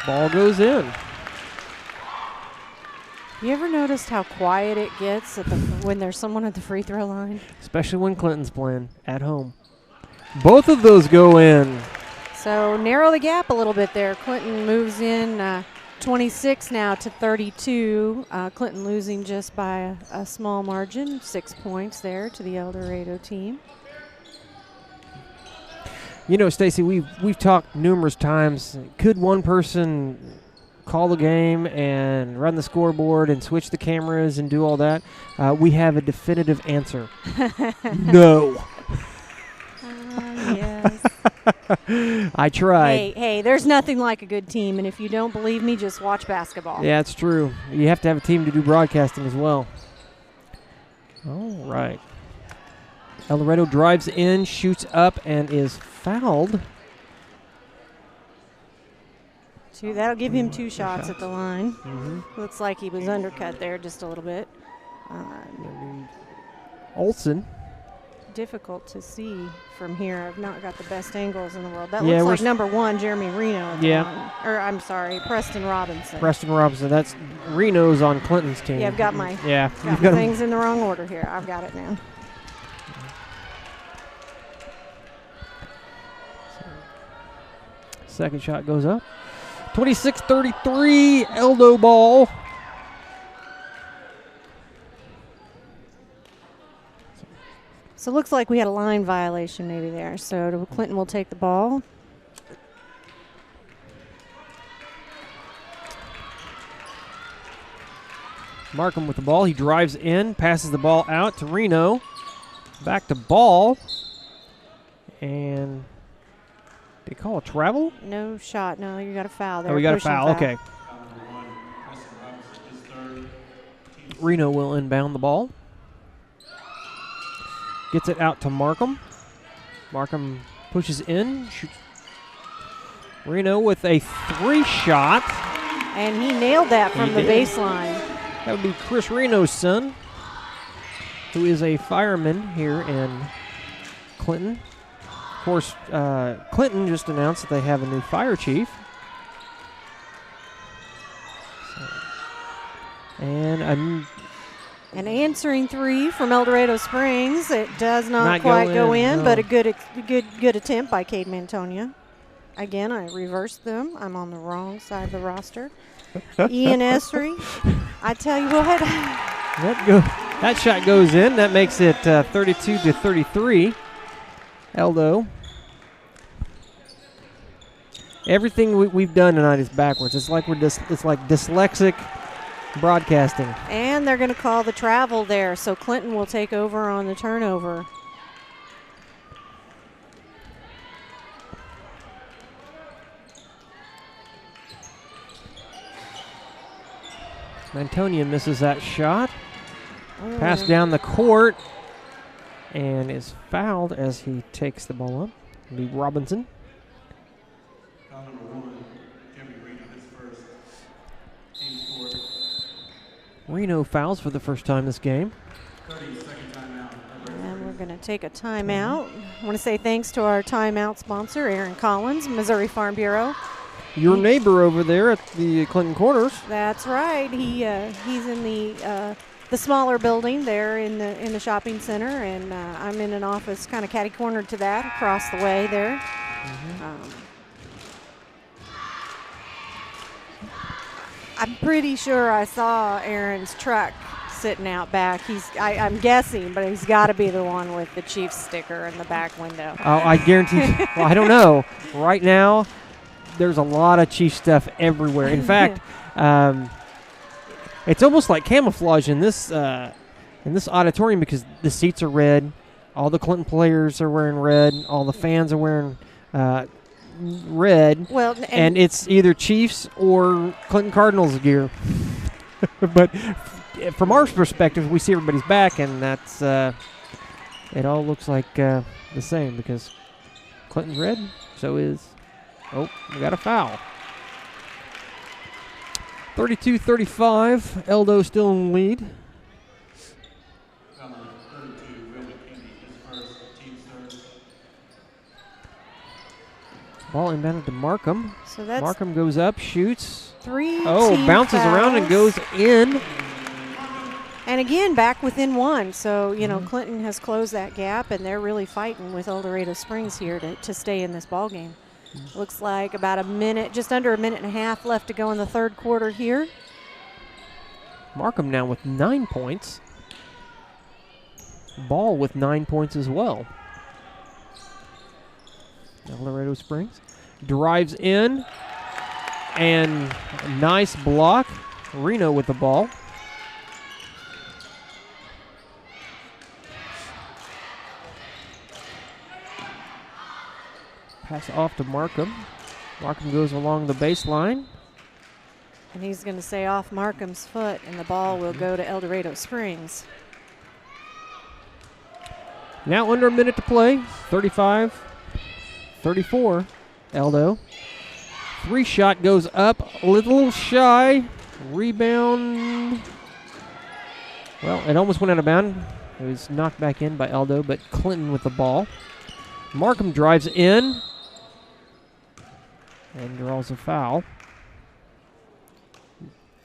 Ball goes in. You ever noticed how quiet it gets at the when there's someone at the free throw line. Especially when Clinton's playing at home. Both of those go in. So narrow the gap a little bit there. Clinton moves in 26 now to 32. Clinton losing just by a small margin, 6 points there to the El Dorado team. You know, Stacy, we've talked numerous times. Could one person call the game and run the scoreboard and switch the cameras and do all that? We have a definitive answer. No. Yes. I tried. Hey, there's nothing like a good team, and if you don't believe me, just watch basketball. Yeah, it's true. You have to have a team to do broadcasting as well. All right. El Dorado drives in, shoots up, and is fouled. That'll give him 2 shots at the line. Mm-hmm. Looks like he was undercut there just a little bit. Olsen. Difficult to see from here. I've not got the best angles in the world. That Yeah, looks like number 1, Jeremy Reno. At the Yeah. line. Or I'm sorry, Preston Robinson. Preston Robinson. That's Reno's on Clinton's team. Yeah, I've got my Yeah, got you've my got things in the wrong order here. I've got it now. Second shot goes up. 26-33, Eldo ball. So it looks like we had a line violation maybe there. So Clinton will take the ball. Markham with the ball. He drives in, passes the ball out to Reno. Back to ball. And did he call a travel? No shot. No, you got a foul there. Oh, we got a Pushing foul. Okay. Foul number 1, Preston Robinson, his third. Team Reno will inbound the ball. Gets it out to Markham. Markham pushes in. Shoots. Reno with a 3-shot. And he nailed that from the did. baseline. That would be Chris Reno's son, who is a fireman here in Clinton. Of course, Clinton just announced that they have a new fire chief. And An answering 3 from El Dorado Springs. It does not Not quite go go in, in, no. but a good attempt by Cade Mantonia. Again, I reversed them. I'm on the wrong side of the roster. Ian Esri, I tell you what. that shot goes in. That makes it 32-33. Eldo. Everything we've done tonight is backwards. It's like it's like dyslexic broadcasting. And they're going to call the travel there, so Clinton will take over on the turnover. Mantonia misses that shot. Pass down the court and is fouled as he takes the ball up. It'll be Robinson. Foul number 1, Jeremy Reno, his first. Team scored. Reno fouls for the first time this game. 30-second timeout. And we're going to take a timeout. I want to say thanks to our timeout sponsor, Aaron Collins, Missouri Farm Bureau. Your neighbor over there at the Clinton Corners. That's right. He's in the smaller building there in the shopping center, and I'm in an office kind of catty-cornered to that across the way there. I'm pretty sure I saw Aaron's truck sitting out back. I'm guessing, but he's got to be the one with the Chiefs sticker in the back window. Oh, I guarantee. Well, I don't know. Right now, there's a lot of Chief stuff everywhere. In fact, it's almost like camouflage in this auditorium because the seats are red. All the Clinton players are wearing red. All the fans are wearing red. Well, and it's either Chiefs or Clinton Cardinals gear. But from our perspective, we see everybody's back, and that's it all looks like the same because Clinton's red. So is. Oh, we got a foul. 32-35. Eldo still in the lead. Foul number 32, Will McKinney, his first. Team third. Ball inbounded to Markham. So that's Markham goes up, shoots. 3 Oh, team bounces around and fouls. goes in. And again, back within 1. So, you know, Clinton has closed that gap, and they're really fighting with El Dorado Springs here to stay in this ball game. Looks like about a minute, just under a minute and a half left to go in the third quarter here. Markham now with 9 points. Ball with 9 points as well. El Dorado Springs drives in, and a nice block. Reno with the ball. Pass off to Markham. Markham goes along the baseline. And he's going to say off Markham's foot, and the ball will go to El Dorado Springs. Now under a minute to play. 35-34. Eldo. 3-shot goes up. A little shy. Rebound. Well, it almost went out of bounds. It was knocked back in by Eldo, but Clinton with the ball. Markham drives in and draws a foul.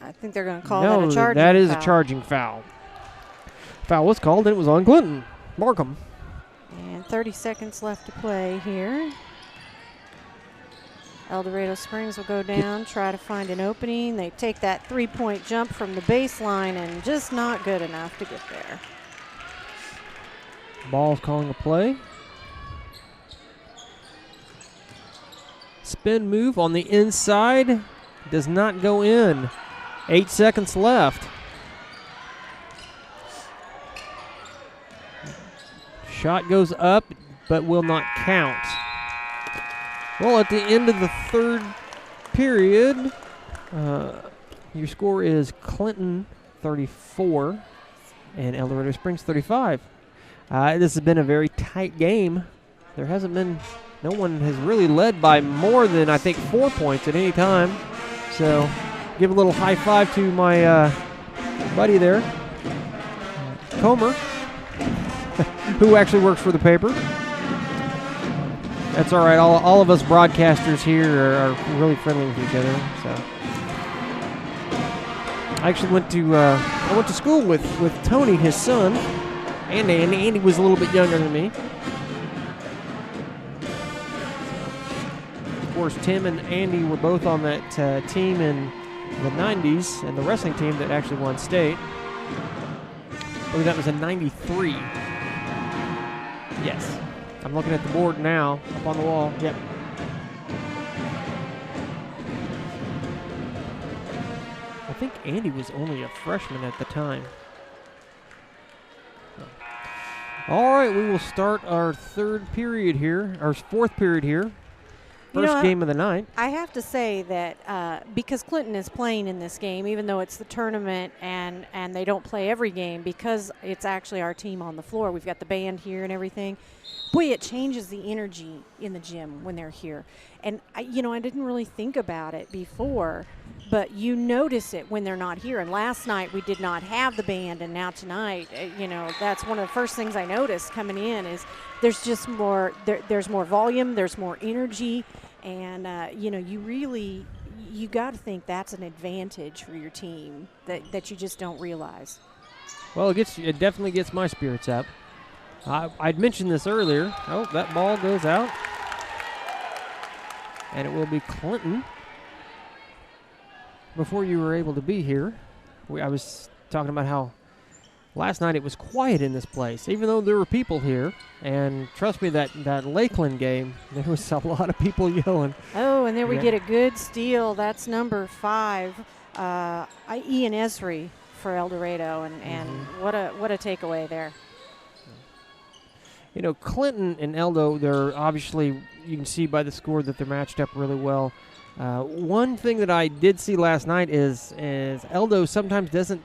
I think they're going to call that a charging foul. That is a charging foul. Foul was called, and it was on Clinton. Markham. And 30 seconds left to play here. El Dorado Springs will go down, try to find an opening. They take that 3-point jump from the baseline, and just not good enough to get there. Ball's calling a play. Spin move on the inside. Does not go in. 8 seconds left. Shot goes up, but will not count. Well, at the end of the third period, your score is Clinton 34 and El Dorado Springs 35. This has been a very tight game. There hasn't been, no one has really led by more than, I think, 4 points at any time. So give a little high five to my buddy there, Comer, who actually works for the paper. That's all right. All of us broadcasters here are really friendly with each other. So I actually went to school with Tony, his son, and Andy. Andy was a little bit younger than me. Of course, Tim and Andy were both on that team in the 90s, and the wrestling team that actually won state. I believe that was in 93. Yes. I'm looking at the board now, up on the wall. Yep. I think Andy was only a freshman at the time. All right, we will start our third period here, our fourth period here. First game of the night. I have to say that because Clinton is playing in this game, even though it's the tournament and they don't play every game, because it's actually our team on the floor. We've got the band here and everything. Boy, it changes the energy in the gym when they're here. And, I didn't really think about it before, but you notice it when they're not here. And last night we did not have the band, and now tonight, that's one of the first things I noticed coming in is there's just more, there's more volume, there's more energy, and, you got to think that's an advantage for your team that you just don't realize. Well, it definitely gets my spirits up. I'd mentioned this earlier. Oh, that ball goes out. And it will be Clinton. Before you were able to be here, I was talking about how last night it was quiet in this place, even though there were people here. And trust me, that Lakeland game, there was a lot of people yelling. Oh, and there we get a good steal. That's number 5, Ian Esri for El Dorado. And what a takeaway there. Clinton and Eldo, they're obviously, you can see by the score that they're matched up really well. One thing that I did see last night is Eldo sometimes doesn't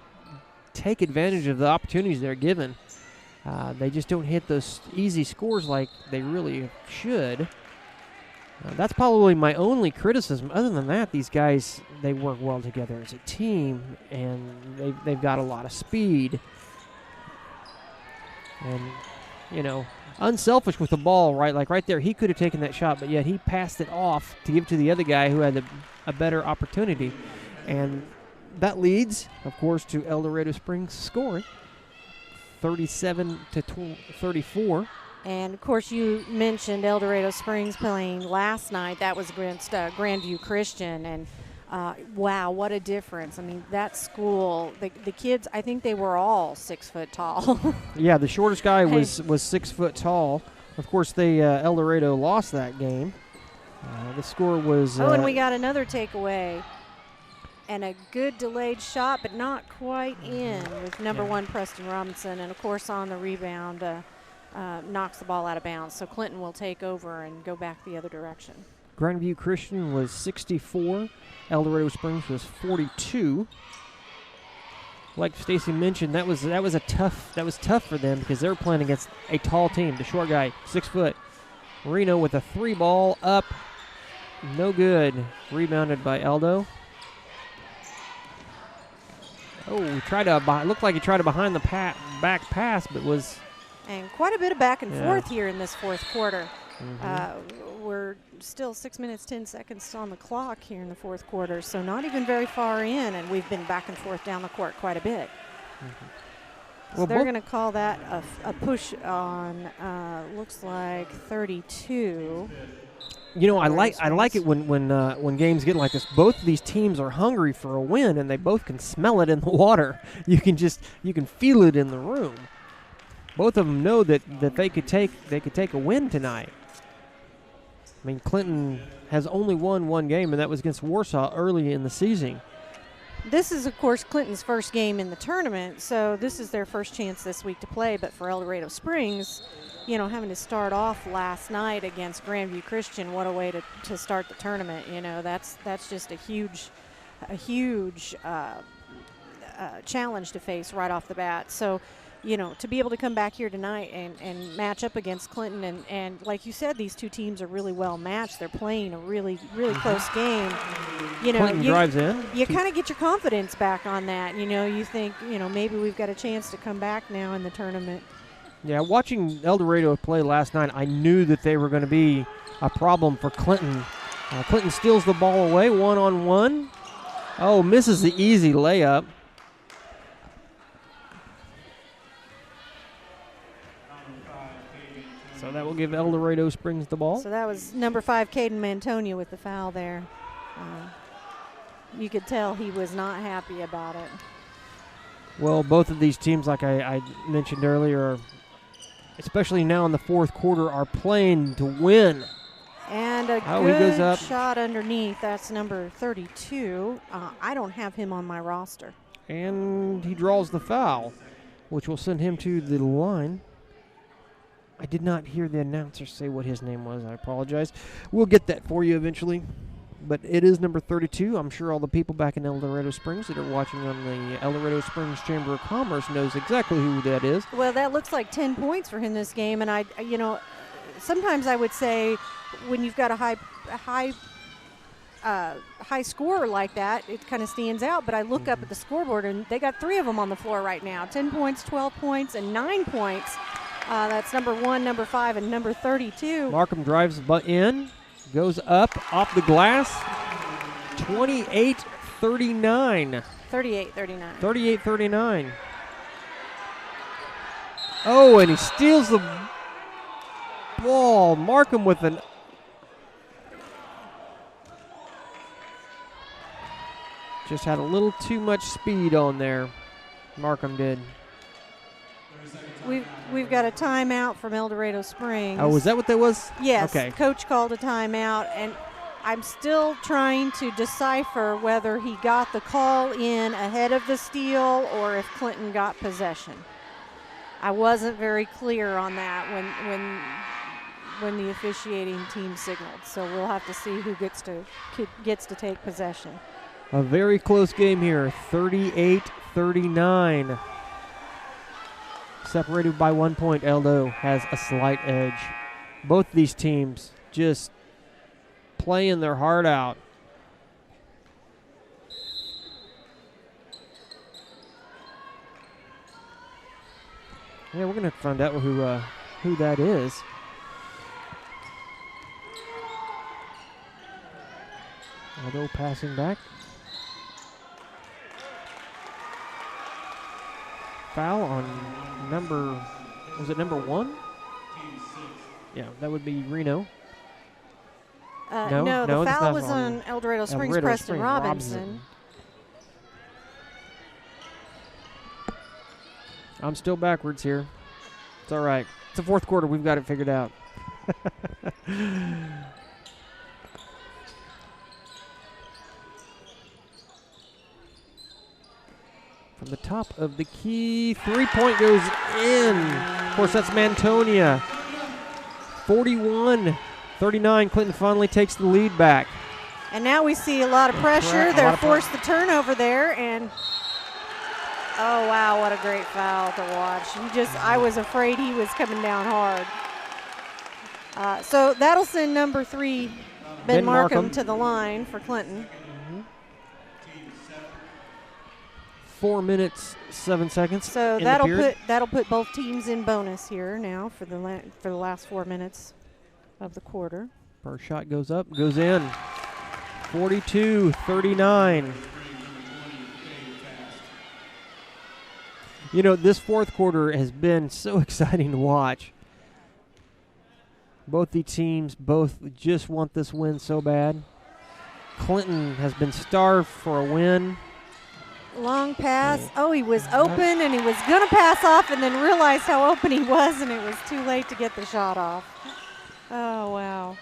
take advantage of the opportunities they're given. They just don't hit those easy scores like they really should. That's probably my only criticism. Other than that, these guys, they work well together as a team, and they've got a lot of speed. And unselfish with the ball, right? Like right there, he could have taken that shot, but yet he passed it off to give to the other guy who had a better opportunity. And that leads, of course, to El Dorado Springs scoring 37 to 34. And, of course, you mentioned El Dorado Springs playing last night. That was against Grandveiw Christian. And, wow, what a difference. I mean, that school, the kids, I think they were all 6 foot tall. Yeah, the shortest guy was 6 foot tall. Of course, El Dorado lost that game. The score was... and we got another takeaway. And a good delayed shot, but not quite in with number 1 Preston Robinson. And, of course, on the rebound, knocks the ball out of bounds. So Clinton will take over and go back the other direction. Grandveiw Christian was 64. El Dorado Springs was 42. Like Stacy mentioned, that was tough for them because they were playing against a tall team. The short guy, 6 foot. Marino with a 3-ball up, no good. Rebounded by Aldo. Oh, looked like he tried to behind the back pass, but was. And quite a bit of back and forth here in this fourth quarter. Mm-hmm. We're still 6 minutes, 10 seconds on the clock here in the fourth quarter, so not even very far in, and we've been back and forth down the court quite a bit. Mm-hmm. So they're going to call that a push on, looks like 32. You know, I like it when games get like this. Both of these teams are hungry for a win, and they both can smell it in the water. You can feel it in the room. Both of them know that they could take a win tonight. I mean, Clinton has only won one game, and that was against Warsaw early in the season. This is, of course, Clinton's first game in the tournament, so this is their first chance this week to play. But for El Dorado Springs, you know, having to start off last night against Grandveiw Christian, what a way to start the tournament. You know, that's just a huge challenge to face right off the bat. So, you know, to be able to come back here tonight and match up against Clinton, and like you said, these two teams are really well matched. They're playing a really, really close game. You know, Clinton drives in. You kind of get your confidence back on that. You know, you think, you know, maybe we've got a chance to come back now in the tournament. Yeah, watching El Dorado play last night, I knew that they were going to be a problem for Clinton. Clinton steals the ball away, 1-on-1. Oh, misses the easy layup. So that will give El Dorado Springs the ball. So that was number 5, Caden Mantonia, with the foul there. You could tell he was not happy about it. Well, both of these teams, like I mentioned earlier, especially now in the fourth quarter, are playing to win. And a good shot underneath. That's number 32. I don't have him on my roster. And he draws the foul, which will send him to the line. I did not hear the announcer say what his name was. I apologize. We'll get that for you eventually. But it is number 32. I'm sure all the people back in El Dorado Springs that are watching on the El Dorado Springs Chamber of Commerce knows exactly who that is. Well, that looks like 10 points for him this game. And you know, sometimes I would say when you've got a high scorer like that, it kind of stands out. But I look up at the scoreboard, and they got 3 of them on the floor right now: 10 points, 12 points, and 9 points. That's number 1, number 5, and number 32. Markham drives in, goes up, off the glass, 28-39. 38-39. 38-39. Oh, and he steals the ball. Markham with an... Just had a little too much speed on there. Markham did. We've got a timeout from El Dorado Springs. Oh, was that what that was? Yes. Okay. Coach called a timeout, and I'm still trying to decipher whether he got the call in ahead of the steal or if Clinton got possession. I wasn't very clear on that when the officiating team signaled, so we'll have to see who gets to take possession. A very close game here, 38-39. Separated by 1 point, Eldo has a slight edge. Both these teams just playing their heart out. Yeah, we're going to find out who that is. Eldo passing back. foul on was it number 1? Yeah, that would be Reno. No, the it's foul not was on El Dorado Springs, Preston Robinson. I'm still backwards here. It's all right. It's the fourth quarter. We've got it figured out. From the top of the key, 3-point goes in. Of course, that's Mantonia. 41-39. Clinton finally takes the lead back. And now we see a lot of pressure. They're forced the turnover there, and oh wow, what a great foul to watch. I was afraid he was coming down hard. So that'll send number 3, Ben Markham, to the line for Clinton. 4 minutes, 7 seconds. So that'll put both teams in bonus here now for the last 4 minutes of the quarter. First shot goes up, goes in. 42-39. You know, this fourth quarter has been so exciting to watch. Both the teams just want this win so bad. Clinton has been starved for a win. Long pass. Oh, he was open, and he was going to pass off and then realized how open he was, and it was too late to get the shot off. Oh, wow.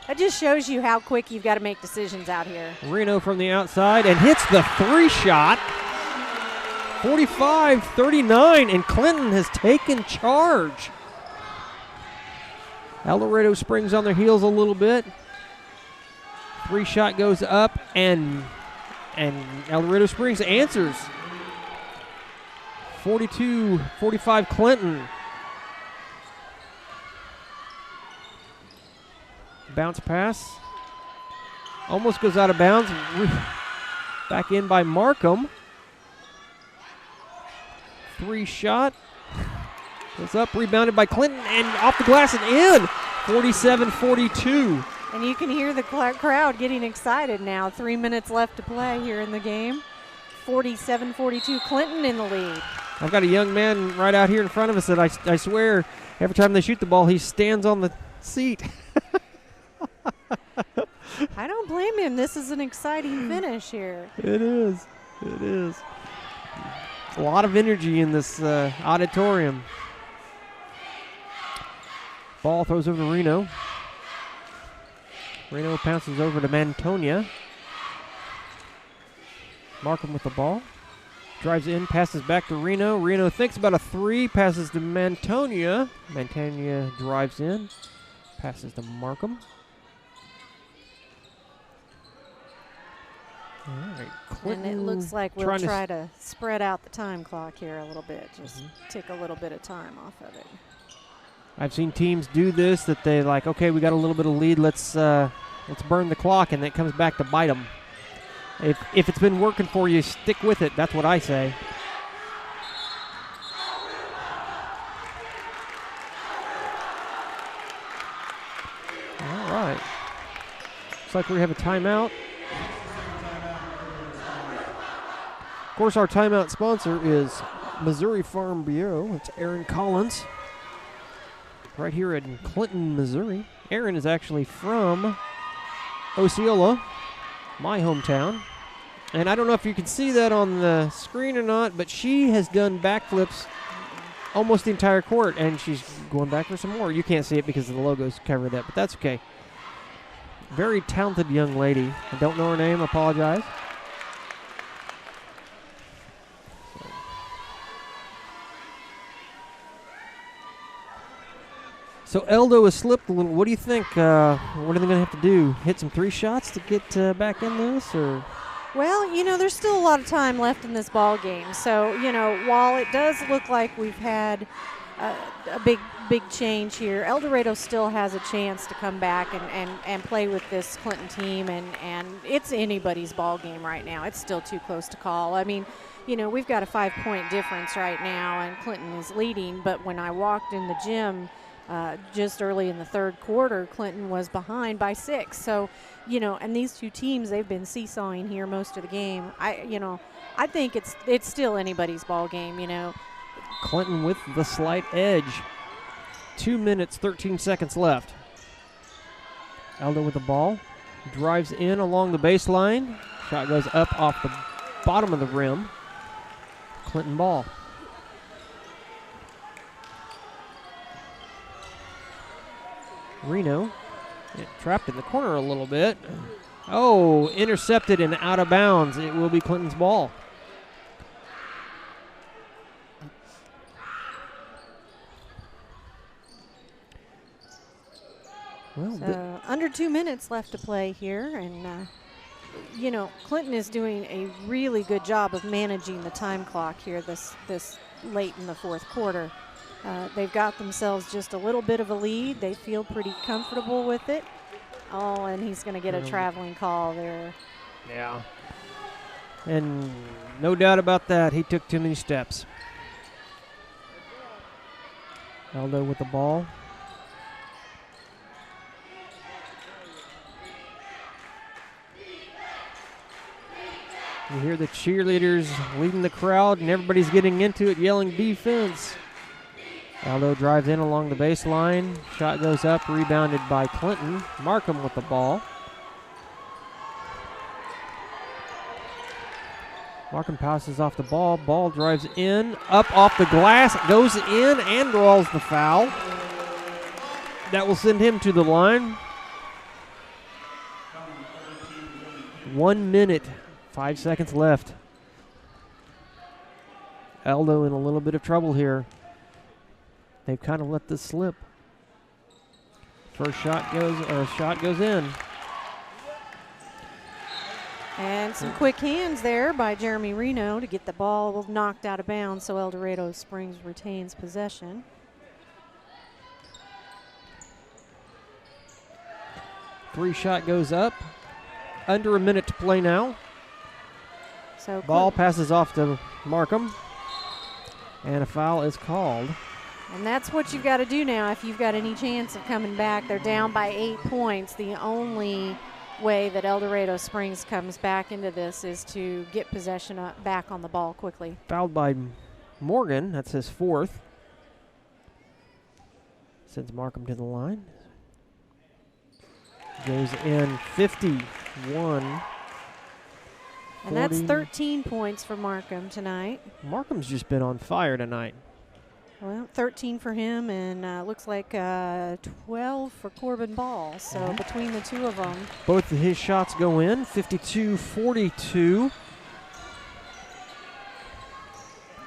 That just shows you how quick you've got to make decisions out here. Reno from the outside and hits the 3 shot. 45-39, and Clinton has taken charge. El Dorado Springs on their heels a little bit. 3 shot goes up, and El Dorado Springs answers. 42-45 Clinton. Bounce pass. Almost goes out of bounds. Back in by Markham. 3 shot. Goes up, rebounded by Clinton, and off the glass and in. 47-42. And you can hear the crowd getting excited now. 3 minutes left to play here in the game. 47-42, Clinton in the lead. I've got a young man right out here in front of us that I swear every time they shoot the ball, he stands on the seat. I don't blame him. This is an exciting finish here. It is. It is. A lot of energy in this auditorium. Ball throws over to Reno. Reno pounces over to Mantonia. Markham with the ball. Drives in, passes back to Reno. Reno thinks about a 3, passes to Mantonia. Mantonia drives in, passes to Markham. All right, Clinton, and it looks like we'll try to spread out the time clock here a little bit. Just take a little bit of time off of it. I've seen teams do this, that they like, okay, we got a little bit of lead, let's burn the clock, and it comes back to bite them. If it's been working for you, stick with it. That's what I say. All right. Looks like we have a timeout. Of course, our timeout sponsor is Missouri Farm Bureau. It's Aaron Collins, right here in Clinton, Missouri. Aaron is actually from Osceola, my hometown. And I don't know if you can see that on the screen or not, but she has done backflips almost the entire court, and she's going back for some more. You can't see it because the logo's covered up, but that's okay. Very talented young lady. I don't know her name, apologize. So Eldo has slipped a little. What do you think? What are they going to have to do? Hit some 3 shots to get back in this, or? Well, you know, there's still a lot of time left in this ball game. So, you know, while it does look like we've had a big change here, El Dorado still has a chance to come back and play with this Clinton team, and it's anybody's ball game right now. It's still too close to call. I mean, you know, we've got a 5-point difference right now, and Clinton is leading. But when I walked in the gym just early in the third quarter, Clinton was behind by 6. So, you know, and these two teams, they've been seesawing here most of the game. I think it's still anybody's ball game, you know. Clinton with the slight edge. 2 minutes, 13 seconds left. Eldo with the ball. Drives in along the baseline. Shot goes up off the bottom of the rim. Clinton ball. Reno trapped in the corner a little bit. Oh, intercepted and out of bounds. It will be Clinton's ball. Well, So under 2 minutes left to play here, and you know, Clinton is doing a really good job of managing the time clock here this late in the fourth quarter. They've got themselves just a little bit of a lead. They feel pretty comfortable with it. Oh, and he's going to get a traveling call there. yeah. And no doubt about that, he took too many steps. Eldo with the ball. You hear the cheerleaders leading the crowd, and everybody's getting into it, yelling defense. Aldo drives in along the baseline. Shot goes up, rebounded by Clinton. Markham with the ball. Markham passes off the ball. Ball drives in, up off the glass, goes in and draws the foul. That will send him to the line. 1 minute, 5 seconds left. Aldo in a little bit of trouble here. They've kind of let this slip. First shot goes in. And some quick hands there by Jeremy Reno to get the ball knocked out of bounds, so El Dorado Springs retains possession. Three shot goes up. Under a minute to play now. So Ball passes off to Markham. And a foul is called. And that's what you've got to do now if you've got any chance of coming back. They're down by 8 points. The only way that El Dorado Springs comes back into this is to get possession back on the ball quickly. Fouled by Morgan. That's his fourth. Sends Markham to the line. Goes in 51. And that's 13 points for Markham tonight. Markham's just been on fire tonight. Well, 13 for him, and looks like 12 for Corbin Ball. So between the two of them. Both of his shots go in, 52-42.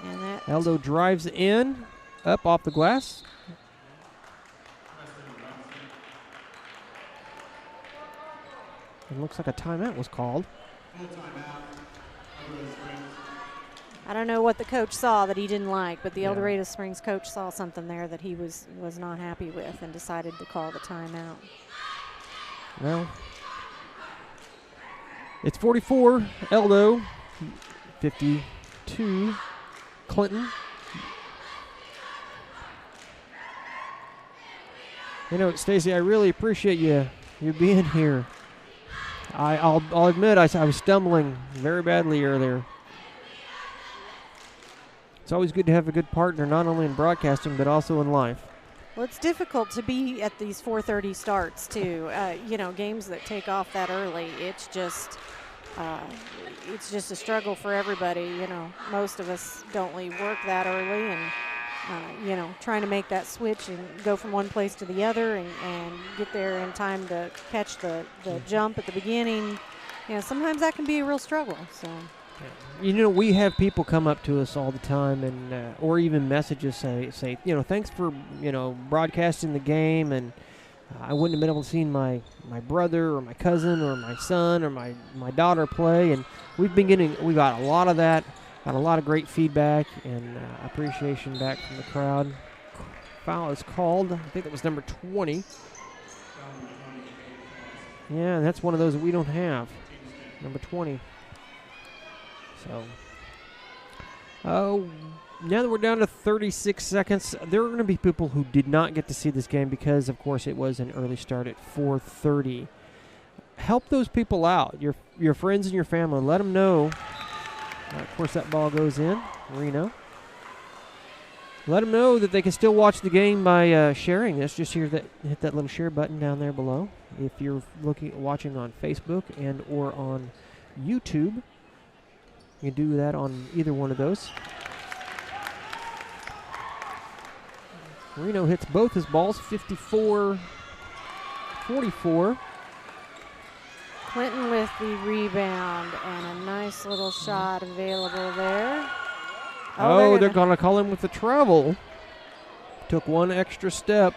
And that Aldo drives in, up off the glass. It looks like a timeout was called. I don't know what the coach saw that he didn't like, but the Yeah. El Dorado Springs coach saw something there that he was not happy with and decided to call the timeout. Well, it's 44, Eldo, 52, Clinton. You know, Stacy, I really appreciate you being here. I'll admit I was stumbling very badly earlier. It's always good to have a good partner, not only in broadcasting, but also in life. Well, it's difficult to be at these 4:30 starts, too. You know, games that take off that early, it's just a struggle for everybody. You know, most of us don't leave work that early, and, you know, trying to make that switch and go from one place to the other and get there in time to catch the jump at the beginning. You know, sometimes that can be a real struggle, so. You know, we have people come up to us all the time, and or even messages say, you know, thanks for, you know, broadcasting the game, and I wouldn't have been able to see my brother or my cousin or my son or my daughter play, and we got a lot of that, got a lot of great feedback and appreciation back from the crowd. Foul is called. I think that was number 20. Yeah, and that's one of those that we don't have, number 20. So, now that we're down to 36 seconds, there are going to be people who did not get to see this game because, of course, it was an early start at 4:30. Help those people out, your friends and your family. Let them know. Of course, that ball goes in. Reno. let them know that they can still watch the game by sharing this. Just hit that little share button down there below. If you're watching on Facebook and or on YouTube, you can do that on either one of those. Reno hits both his balls, 54-44. Clinton with the rebound and a nice little shot available there. Oh, they're going to call him with the travel. Took one extra step.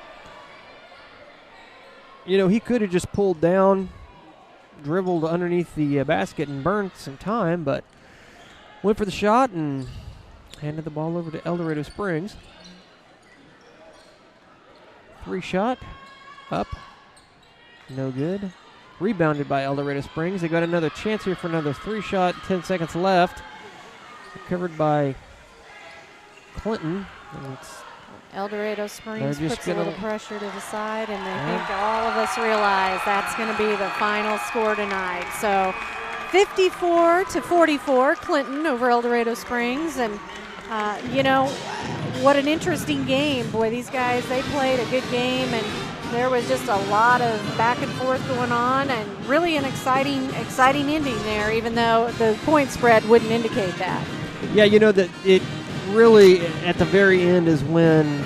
You know, he could have just pulled down, dribbled underneath the basket and burned some time, but went for the shot and handed the ball over to El Dorado Springs. 3-shot, up, no good. Rebounded by El Dorado Springs. They got another chance here for another 3-shot, 10 seconds left. Recovered by Clinton. And El Dorado Springs just puts a little pressure to the side, and I think all of us realize that's going to be the final score tonight. So 54-44, Clinton over El Dorado Springs. And, you know, what an interesting game. Boy, these guys, they played a good game, and there was just a lot of back and forth going on, and really an exciting ending there, even though the point spread wouldn't indicate that. Yeah, you know, that it really, at the very end is when,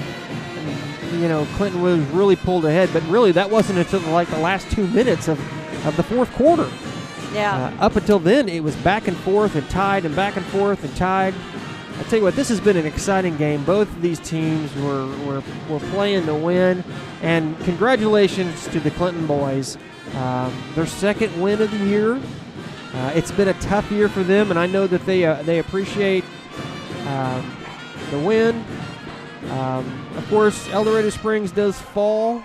you know, Clinton was really pulled ahead, but really that wasn't until like the last 2 minutes of the fourth quarter. Yeah. Up until then, it was back and forth and tied and back and forth and tied. I tell you what, this has been an exciting game. Both of these teams were playing to win, and congratulations to the Clinton boys. Their second win of the year. It's been a tough year for them, and I know that they appreciate the win. Of course, El Dorado Springs does fall,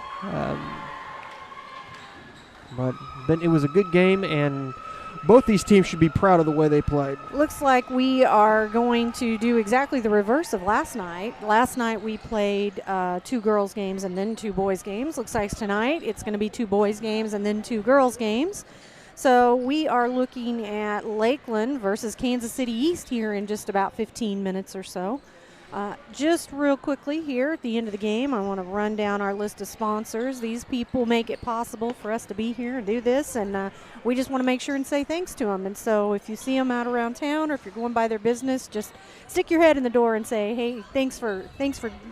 but it was a good game, and both these teams should be proud of the way they played. Looks like we are going to do exactly the reverse of last night. Last night we played 2 girls games and then 2 boys games. Looks like tonight it's going to be 2 boys games and then 2 girls games. So we are looking at Lakeland versus Kansas City East here in just about 15 minutes or so. Just real quickly here at the end of the game, I want to run down our list of sponsors. These people make it possible for us to be here and do this, and we just want to make sure and say thanks to them. And so if you see them out around town or if you're going by their business, just stick your head in the door and say, hey, thanks for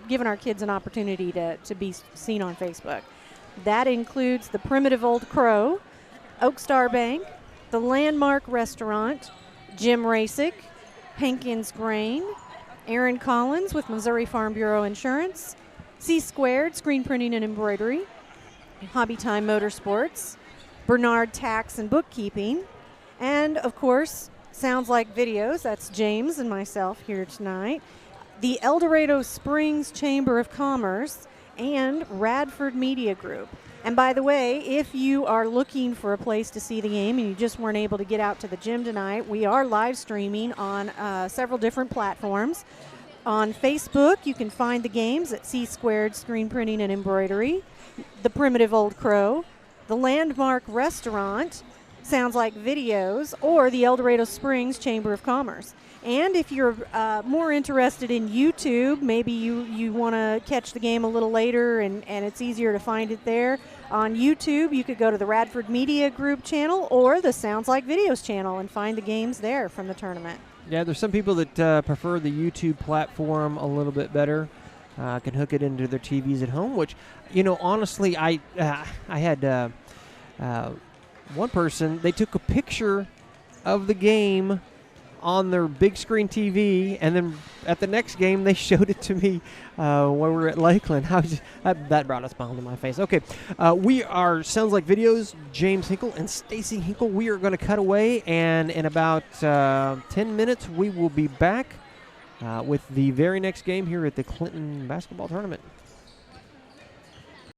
giving our kids an opportunity to be seen on Facebook. That includes the Primitive Old Crow, Oak Star Bank, the Landmark Restaurant, Jim Rasick, Hankins Grain, Aaron Collins with Missouri Farm Bureau Insurance, C Squared Screen Printing and Embroidery, Hobby Time Motorsports, Bernard Tax and Bookkeeping, and of course, Sounds Like Videos. That's James and myself here tonight. The El Dorado Springs Chamber of Commerce and Radford Media Group. And by the way, if you are looking for a place to see the game and you just weren't able to get out to the gym tonight, we are live streaming on several different platforms. On Facebook, you can find the games at C Squared Screen Printing and Embroidery, the Primitive Old Crow, the Landmark Restaurant, Sounds Like Videos, or the El Dorado Springs Chamber of Commerce. And if you're more interested in YouTube, maybe you want to catch the game a little later and it's easier to find it there. On YouTube, you could go to the Radford Media Group channel or the Sounds Like Videos channel and find the games there from the tournament. Yeah, there's some people that prefer the YouTube platform a little bit better. Can hook it into their TVs at home, which, you know, honestly, I had one person, they took a picture of the game on their big screen TV, and then at the next game they showed it to me when we were at Lakeland. That brought a smile to my face. Okay, we are Sounds Like Videos, James Hinkle and Stacy Hinkle. We are going to cut away, and in about 10 minutes we will be back with the very next game here at the Clinton basketball tournament.